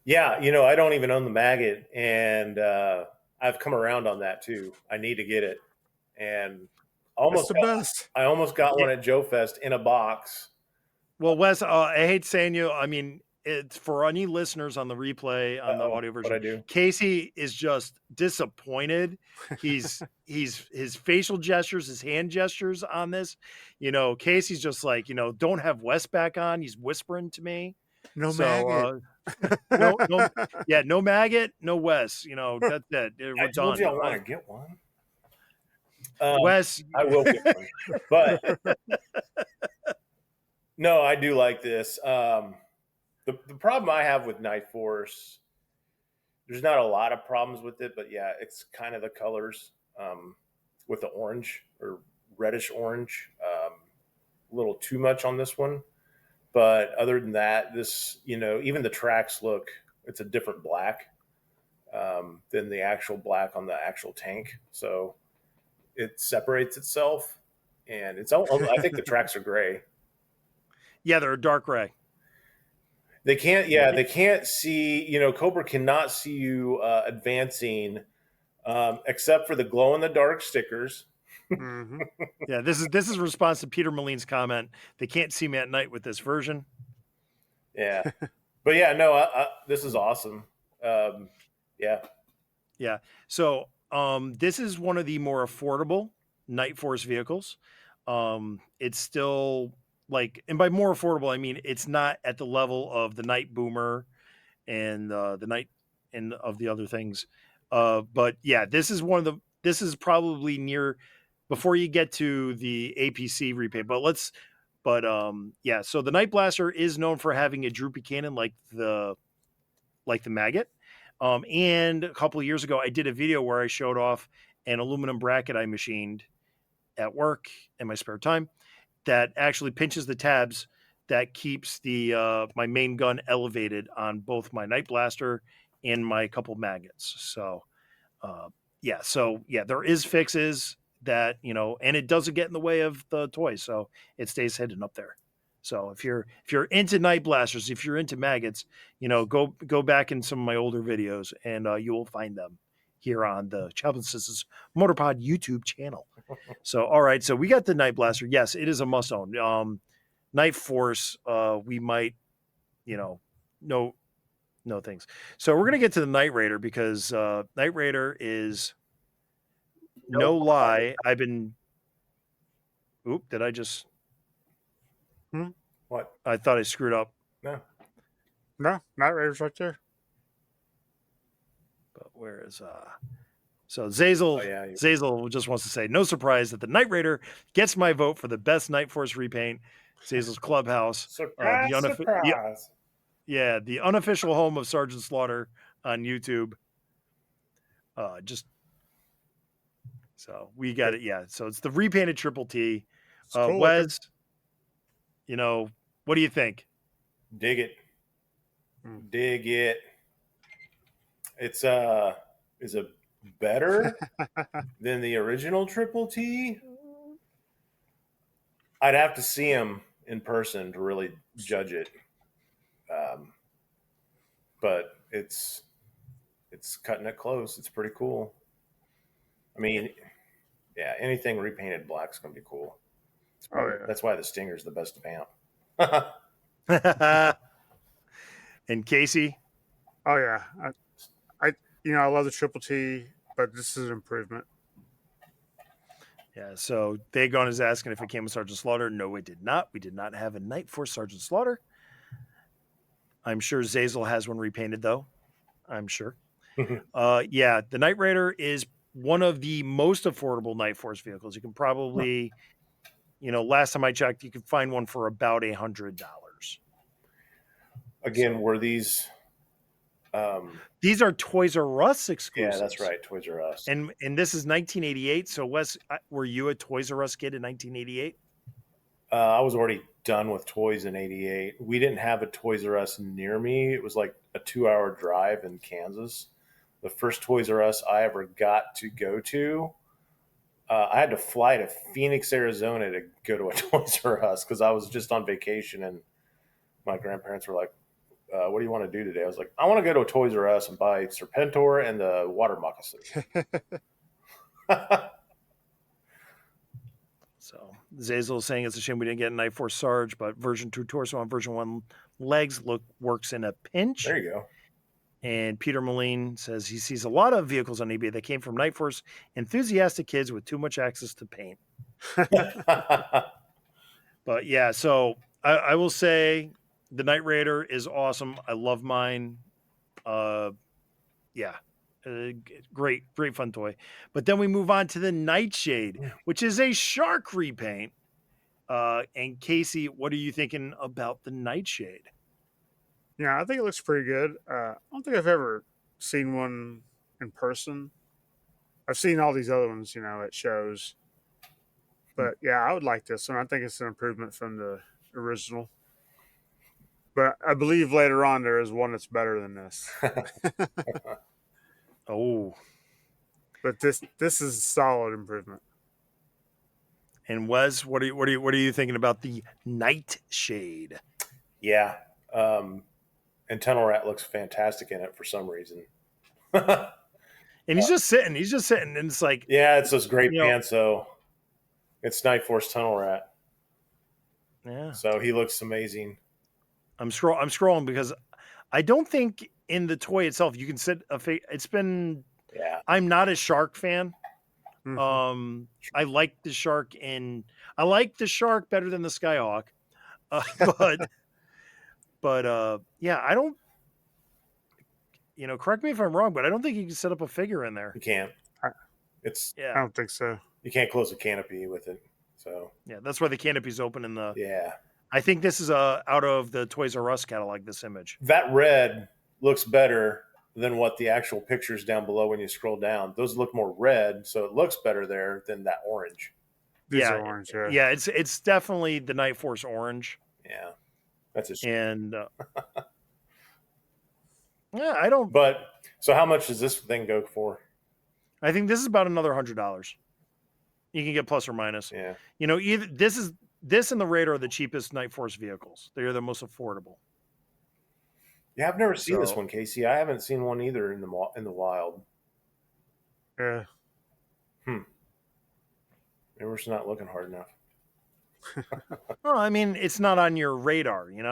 Yeah, I don't even own the maggot, and I've come around on that too. I need to get it, and I almost got one at Joe Fest in a box. Well, Wes, I hate saying you. I mean, it's for any listeners on the replay on the audio version. What I do. Casey is just disappointed. His facial gestures, his hand gestures on this. Casey's just like, don't have Wes back on. He's whispering to me. No maggot. No maggot, no Wes. That's it. We're told done. you I want to get one. Wes, I will get one, but no, I do like this. The problem I have with Night Force, there's not a lot of problems with it, but yeah, it's kind of the colors with the orange or reddish orange, a little too much on this one. But other than that, this, even the tracks it's a different black than the actual black on the actual tank. So it separates itself, and I think the tracks are gray. Yeah, they're a dark gray. They can't see, Cobra cannot see you advancing except for the glow in the dark stickers. Mm-hmm. Yeah, this is response to Peter Moline's comment. They can't see me at night with this version. Yeah, but yeah, no, this is awesome. Yeah. So this is one of the more affordable Night Force vehicles. It's still and by more affordable, I mean it's not at the level of the Night Boomer and the Night and of the other things. But yeah, this is probably near before you get to the APC repaint. So the Night Blaster is known for having a droopy cannon like the maggot. And a couple of years ago, I did a video where I showed off an aluminum bracket I machined at work in my spare time that actually pinches the tabs that keeps the my main gun elevated on both my Night Blaster and my couple maggots. So there is fixes that, and it doesn't get in the way of the toy, so it stays hidden up there. So if you're into Night Blasters, if you're into maggots, go back in some of my older videos and you will find them here on the Chaplin Sisters Motorpod YouTube channel. So all right, so we got the Night Blaster. Yes, it is a must own. Night Force, we might, no things. So we're gonna get to the Night Raider because Night Raider is no lie. I've been. Oop! Did I just? What? I thought I screwed up. No, Night Raider's right there. But where is So Zazel? Zazel just wants to say, no surprise that the Night Raider gets my vote for the best Night Force repaint. Zazel's Clubhouse. Surprise! Surprise! The unofficial home of Sergeant Slaughter on YouTube. So we got it. Yeah. So it's the repainted Triple T. Cool Wes, what do you think? Dig it. Dig it. Is it better than the original Triple T? I'd have to see him in person to really judge it. But it's cutting it close. It's pretty cool. I mean, yeah, anything repainted black is going to be cool. That's why the Stinger's the best vamp. And Casey? Oh yeah, I love the Triple T, but this is an improvement. Yeah, so Dagon is asking if it came with Sergeant Slaughter. No, it did not. We did not have a Night Force Sergeant Slaughter. I'm sure Zazel has one repainted, though. I'm sure. Yeah, the Night Raider is one of the most affordable Night Force vehicles. You can probably, last time I checked, you could find one for about $100. Again, were these? These are Toys R Us exclusives. Yeah, that's right, Toys R Us. And this is 1988. So, Wes, were you a Toys R Us kid in 1988? I was already done with toys in '88. We didn't have a Toys R Us near me. It was like a 2-hour drive in Kansas. The first Toys R Us I ever got to go to, I had to fly to Phoenix, Arizona to go to a Toys R Us because I was just on vacation, and my grandparents were like, what do you want to do today? I was like, I want to go to a Toys R Us and buy Serpentor and the water moccasin. So Zazel is saying it's a shame we didn't get a Night Force Sarge, but version 2 torso on version 1 legs works in a pinch. There you go. And Peter Moline says he sees a lot of vehicles on eBay that came from Night Force enthusiastic kids with too much access to paint. But yeah, so I will say the Night Raider is awesome. I love mine. Great fun toy. But then we move on to the Nightshade, which is a shark repaint. And Casey, what are you thinking about the Nightshade? Yeah, I think it looks pretty good. I don't think I've ever seen one in person. I've seen all these other ones, at shows. But yeah, I would like this one. I think it's an improvement from the original. But I believe later on there is one that's better than this. Oh. But this is a solid improvement. And Wes, what are you thinking about the Nightshade? Yeah. And Tunnel Rat looks fantastic in it for some reason. And he's just sitting, and it's like, yeah, it's those great pantso. It's Night Force Tunnel Rat. Yeah. So he looks amazing. I'm scrolling because I don't think in the toy itself you can sit it's been. Yeah. I'm not a shark fan. Mm-hmm. I like the shark better than the Skyhawk. But yeah, I don't. Correct me if I'm wrong, but I don't think you can set up a figure in there. You can't. I don't think so. You can't close a canopy with it. So yeah, that's why the canopy's open in the. Yeah. I think this is out of the Toys R Us catalog. This image. That red looks better than what the actual pictures down below when you scroll down. Those look more red, so it looks better there than that orange. These are orange. Yeah, it's definitely the Night Force orange. Yeah, that's a and yeah, I don't. But so, how much does this thing go for? I think this is about another $100. You can get plus or minus. Yeah. Either this and the Raider are the cheapest Night Force vehicles. They are the most affordable. Yeah, I've never seen this one, Casey. I haven't seen one either in the wild. Yeah. Maybe we're just not looking hard enough. Well, I mean, it's not on your radar, you're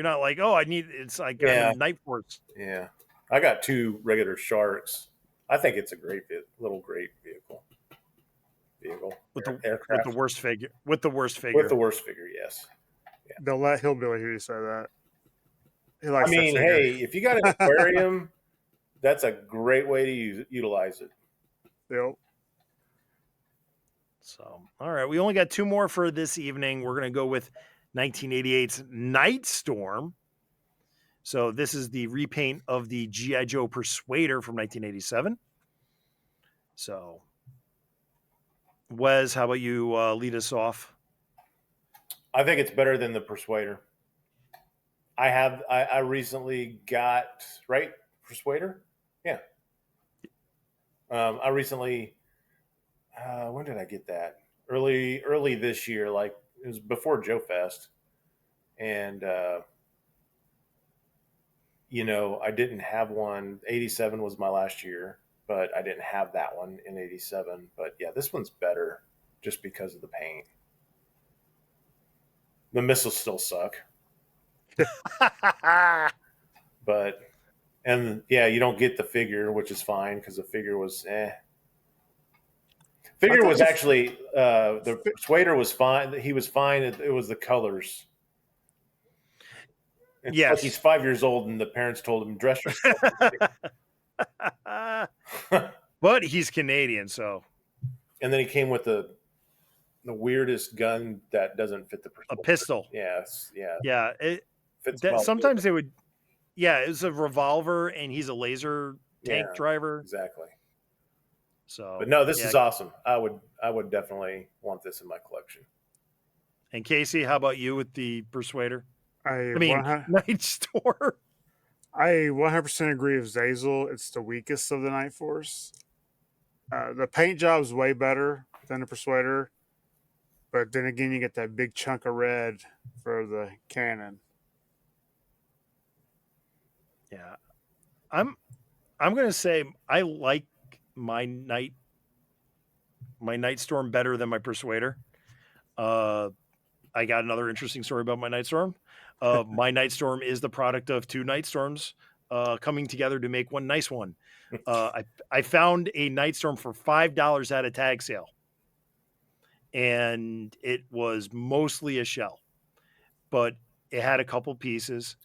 not like, oh, it's like a Night Force. Yeah. I got 2 regular sharks. I think it's a great vehicle. With the worst figure. With the worst figure. With the worst figure, yes. Yeah. They'll let Hillbilly hear you say that. He likes I mean, hey, if you got an aquarium, that's a great way to utilize it. Yep. So, all right, we only got 2 more for this evening. We're going to go with 1988's Night Storm. So this is the repaint of the G.I. Joe Persuader from 1987. So, Wes, how about you lead us off? I think it's better than the Persuader. I recently got, right? Persuader? Yeah. I recently, when did I get that? Early this year, like it was before Joe Fest, and I didn't have one. 87 was my last year, but I didn't have that one in 87. But yeah, this one's better just because of the paint. The missiles still suck, but you don't get the figure, which is fine because the figure was Figure was actually the Persuader was fine. He was fine. It was the colors. It's Yes. like he's 5 years old and the parents told him dress yourself. But he's Canadian, so. And then he came with the weirdest gun that doesn't fit the Persuader. A pistol. Yes, yeah. Yeah. Sometimes they would. Yeah, it's a revolver, and he's a laser tank driver. Exactly. So, but no, this is awesome. I would definitely want this in my collection. And Casey, how about you with the Persuader? Night Storm. I 100% agree with Zazel. It's the weakest of the Night Force. The paint job's way better than the Persuader, but then again, you get that big chunk of red for the cannon. Yeah, I'm gonna say I like my Night Storm better than my Persuader. I got another interesting story about my Night Storm. My Night Storm is the product of two Night Storms coming together to make one nice one. I found a Night Storm for $5 at a tag sale, and it was mostly a shell, but it had a couple pieces.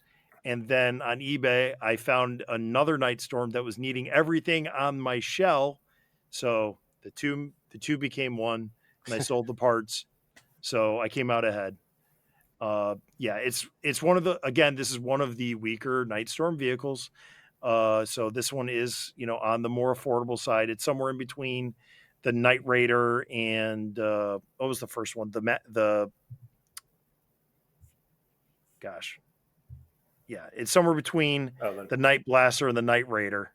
And then on eBay, I found another Night Storm that was needing everything on my shell. So the two became one, and I sold the parts. So I came out ahead. It's one of this is one of the weaker Night Storm vehicles. So this one is, on the more affordable side. It's somewhere in between the Night Raider and what was the first one? It's somewhere between the Night Blaster and the Night Raider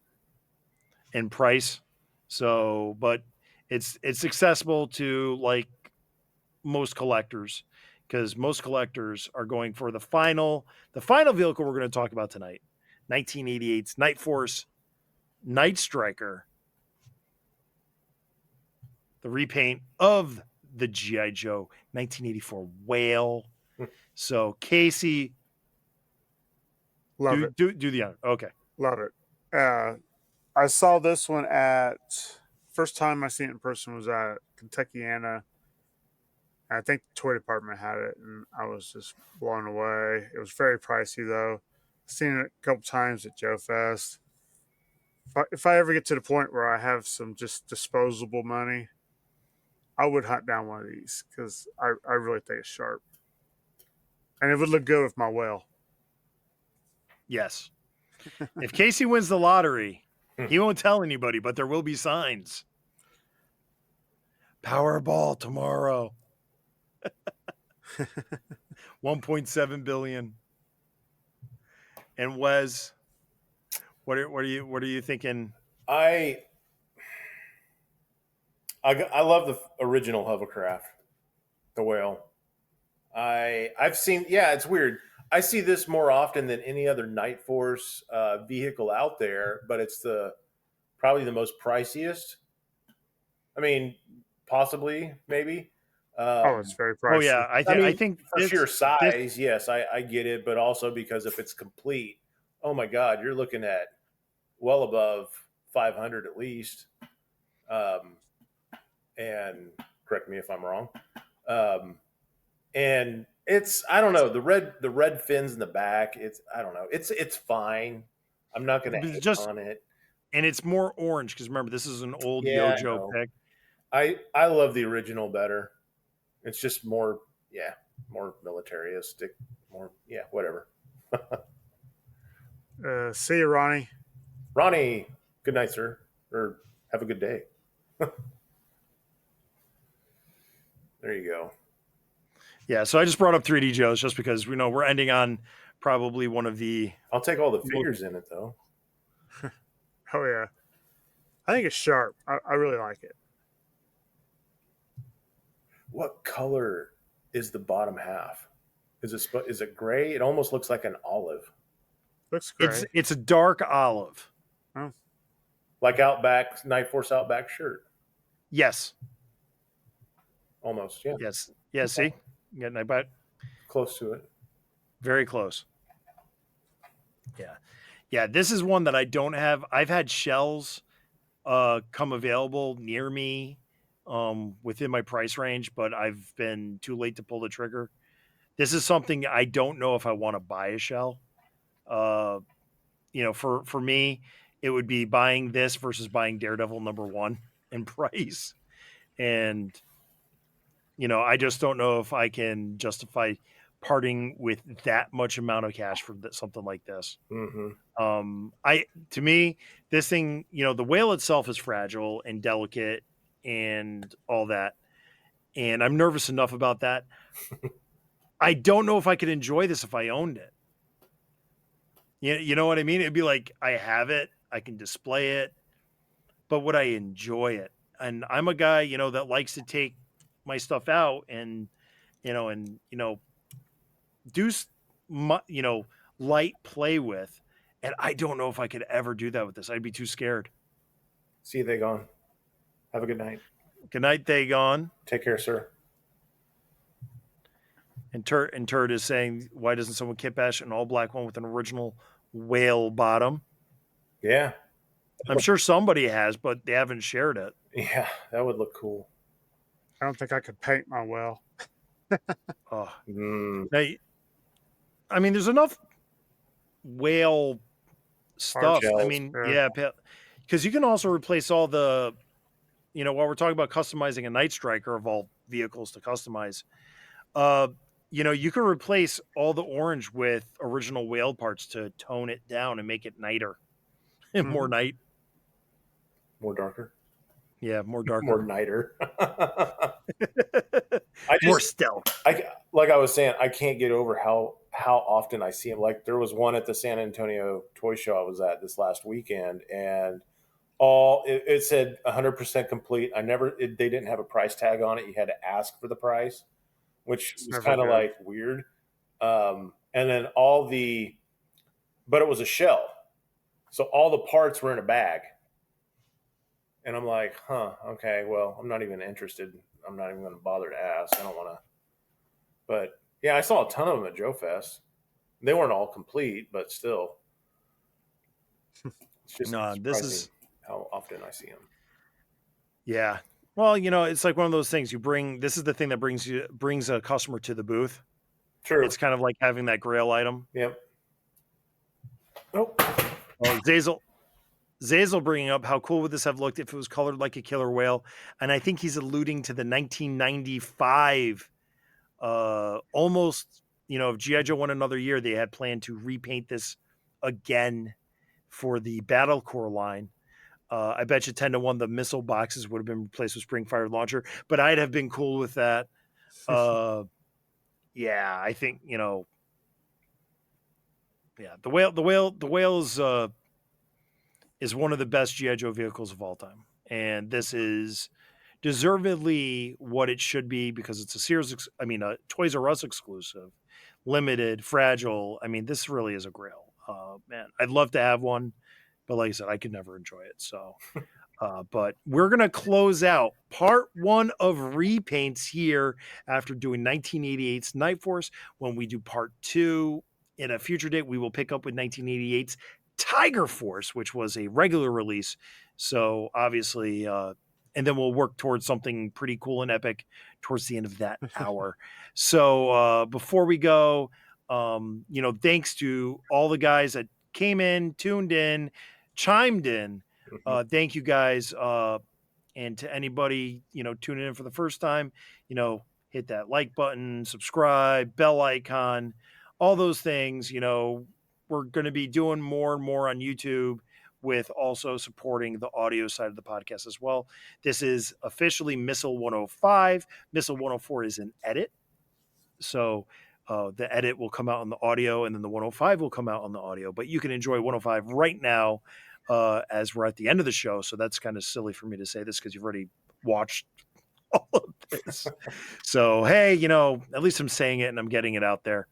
in price. So, but it's accessible to like most collectors, because most collectors are going for the final vehicle we're going to talk about tonight, 1988's Night Force Night Striker, the repaint of the G.I. Joe 1984 Whale. So Casey, Love it. Do the honor. Okay. Love it. I saw this one first time I seen it in person was at Kentuckiana. I think the toy department had it, and I was just blown away. It was very pricey, though. I've seen it a couple times at Joe Fest. If I ever get to the point where I have some just disposable money, I would hunt down one of these because I really think it's sharp. And it would look good with my whale. Yes. If Casey wins the lottery, he won't tell anybody, but there will be signs. Powerball tomorrow. 1.7 billion. And Wes, what are you thinking? I love the original hovercraft, the Whale. I've seen, it's weird. I see this more often than any other Night Force vehicle out there, but it's probably the most priciest. I mean, possibly, maybe. It's very pricey. Oh yeah, I think for sheer size, yes, I get it, but also because if it's complete, oh my God, you're looking at well above 500 at least. And correct me if I'm wrong. And I don't know, the red fins in the back. I don't know. It's fine. I'm not going to hate on it. And it's more orange because remember, this is an old Yojo pick. I love the original better. It's just more militaristic, whatever. See you, Ronnie. Ronnie, good night, sir, or have a good day. There you go. Yeah, so I just brought up 3D Joe's just because we're ending on probably one of the. I'll take all the figures in it though. Oh yeah, I think it's sharp. I really like it. What color is the bottom half? Is it gray? It almost looks like an olive, Looks great. It's a dark olive. Oh, like Outback Night Force Outback shirt, Yes. almost. Yeah, Yes. Yeah. See, yeah, but close to it. very close. Yeah. Yeah. This is one that I don't have. I've had shells come available near me within my price range, but I've been too late to pull the trigger. This is something I don't know if I want to buy a shell. Uh, for me, it would be buying this versus buying Daredevil #1 in price. And, I just don't know if I can justify parting with that much amount of cash for something like this. Mm-hmm. To me, this thing, the whale itself is fragile and delicate and all that. And I'm nervous enough about that. I don't know if I could enjoy this if I owned it. You know what I mean? It'd be like, I have it, I can display it, but would I enjoy it? And I'm a guy, that likes to take my stuff out and, do, light play with. And I don't know if I could ever do that with this. I'd be too scared. See you, they gone. Have a good night. Good night, they gone. Take care, sir. And Turd is saying, why doesn't someone kit bash an all black one with an original whale bottom? Yeah. I'm sure somebody has, but they haven't shared it. Yeah, that would look cool. I don't think I could paint my well. Oh. Mm. Now, I mean, there's enough whale stuff. Shells, I mean, yeah, because you can also replace all the, while we're talking about customizing a Night Striker of all vehicles to customize, you can replace all the orange with original whale parts to tone it down and make it nighter and more night. More darker. Yeah, more darker. More nighter. More stealth. Like I was saying, I can't get over how often I see them. Like there was one at the San Antonio toy show I was at this last weekend, and it said 100% complete. They didn't have a price tag on it. You had to ask for the price, which was kind of like weird. And then but it was a shell. So all the parts were in a bag. And I'm like, okay, well, I'm not even interested. I'm not even going to bother to ask. I don't want to. But yeah, I saw a ton of them at Joe Fest. They weren't all complete, but still. It's just this is how often I see them. Yeah. Well, it's like one of those things this is the thing that brings a customer to the booth. True. It's kind of like having that grail item. Yep. Oh. Zazel bringing up how cool would this have looked if it was colored like a killer whale, and I think he's alluding to the 1995 almost, if G.I. Joe won another year, they had planned to repaint this again for the Battle Corps line. I bet you 10-1 the Missal boxes would have been replaced with spring-fired launcher, but I'd have been cool with that. Yeah, I think, the whale is one of the best G.I. Joe vehicles of all time. And this is deservedly what it should be because it's a Toys R Us exclusive, limited, fragile. I mean, this really is a grail. Man, I'd love to have one, but like I said, I could never enjoy it. So, but we're going to close out part 1 of repaints here after doing 1988's Night Force. When we do part 2 in a future date, we will pick up with 1988's Tiger Force, which was a regular release. So obviously, and then we'll work towards something pretty cool and epic towards the end of that hour. So before we go, thanks to all the guys that came in, tuned in, chimed in. Thank you guys. And to anybody, tuning in for the first time, hit that like button, subscribe, bell icon, all those things. We're going to be doing more and more on YouTube with also supporting the audio side of the podcast as well. This is officially Missal 105. Missal 104 is an edit. So the edit will come out on the audio, and then the 105 will come out on the audio. But you can enjoy 105 right now as we're at the end of the show. So that's kind of silly for me to say this because you've already watched all of this. So, hey, at least I'm saying it and I'm getting it out there.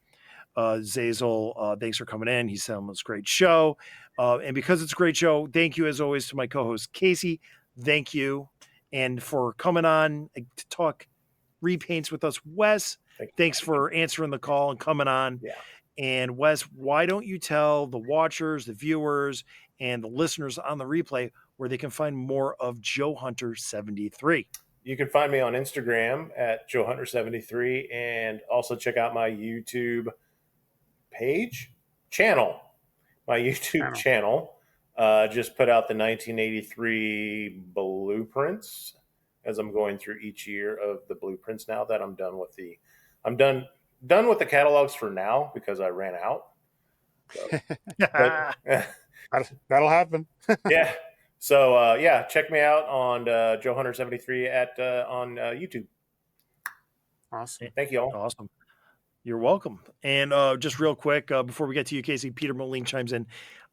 Zazel, thanks for coming in. He's telling us great show. And because it's a great show, thank you as always to my co-host Casey. Thank you. And for coming on to talk repaints with us, Wes. Thanks for answering the call and coming on. Yeah. And Wes, why don't you tell the watchers, the viewers, and the listeners on the replay where they can find more of Joe Hunter 73? You can find me on Instagram at Joe Hunter 73 and also check out my YouTube channel. My YouTube channel just put out the 1983 blueprints as I'm going through each year of the blueprints now that I'm done with the catalogs for now because I ran out. So, but, that'll happen. Yeah. So check me out on Joe Hunter 73 on YouTube. Awesome. Thank you all. Awesome. You're welcome. And just real quick, before we get to you, Casey, Peter Moline chimes in.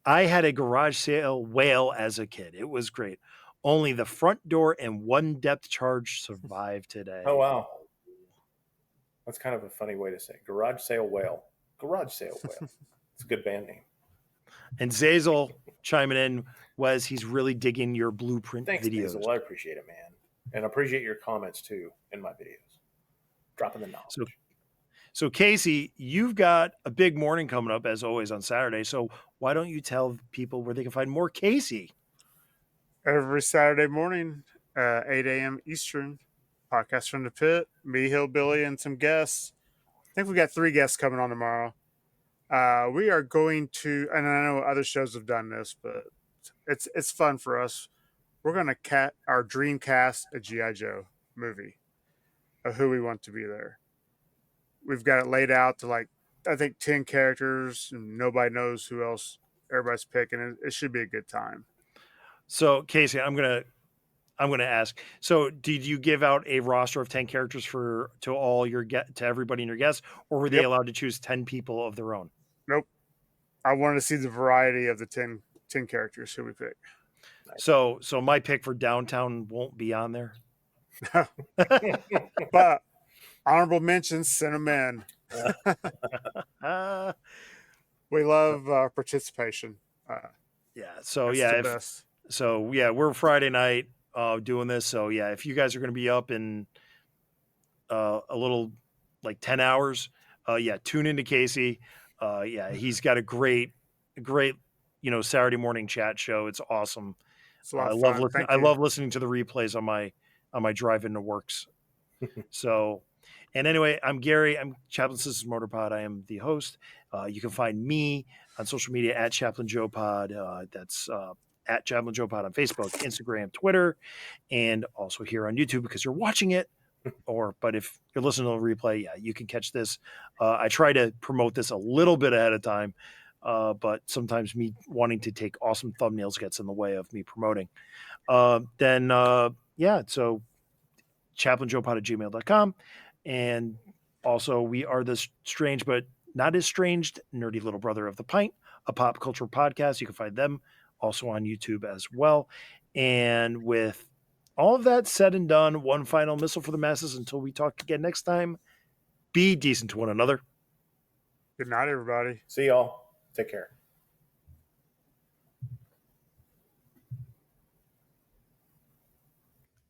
I had a garage sale whale as a kid. It was great. Only the front door and one depth charge survived today. Oh, wow. That's kind of a funny way to say it. Garage sale whale. Garage sale whale. It's a good band name. And Zazel chiming in was he's really digging your blueprint Thanks, videos. Zazel. I appreciate it, man. And I appreciate your comments, too, in my videos. Dropping the knowledge. So, Casey, you've got a big morning coming up, as always, on Saturday. So why don't you tell people where they can find more Casey? Every Saturday morning, 8 a.m. Eastern, podcast from the pit, me, Hillbilly, and some guests. I think we got 3 guests coming on tomorrow. We are going to, and I know other shows have done this, but it's fun for us. We're going to our dream cast a G.I. Joe movie of who we want to be there. We've got it laid out to I think 10 characters, and nobody knows who else everybody's picking. It should be a good time. So, Casey, I'm gonna ask. So, did you give out a roster of 10 characters to everybody in your guests, or were they allowed to choose 10 people of their own? Nope. I wanted to see the variety of the 10 characters who we pick. So my pick for downtown won't be on there. But honorable mentions, send them in. We love participation. We're Friday night doing this. So yeah, if you guys are going to be up in a little 10 hours, tune into Casey. He's got a great Saturday morning chat show. It's awesome. I love listening to the replays on my drive into works. So, and anyway, I'm Gary. I'm Chaplain Sisters Motorpod. I am the host. You can find me on social media at Chaplain Joe Pod. That's at Chaplain Joe Pod on Facebook, Instagram, Twitter, and also here on YouTube because you're watching it. But if you're listening to the replay, you can catch this. I try to promote this a little bit ahead of time, but sometimes me wanting to take awesome thumbnails gets in the way of me promoting. So chaplainjoepod@gmail.com. And also we are the strange but not estranged nerdy little brother of the pint, a pop culture podcast. You can find them also on YouTube as well. And with all of that said and done, one final missile for the masses until we talk again next time. Be decent to one another. Good night, everybody. See y'all. Take care.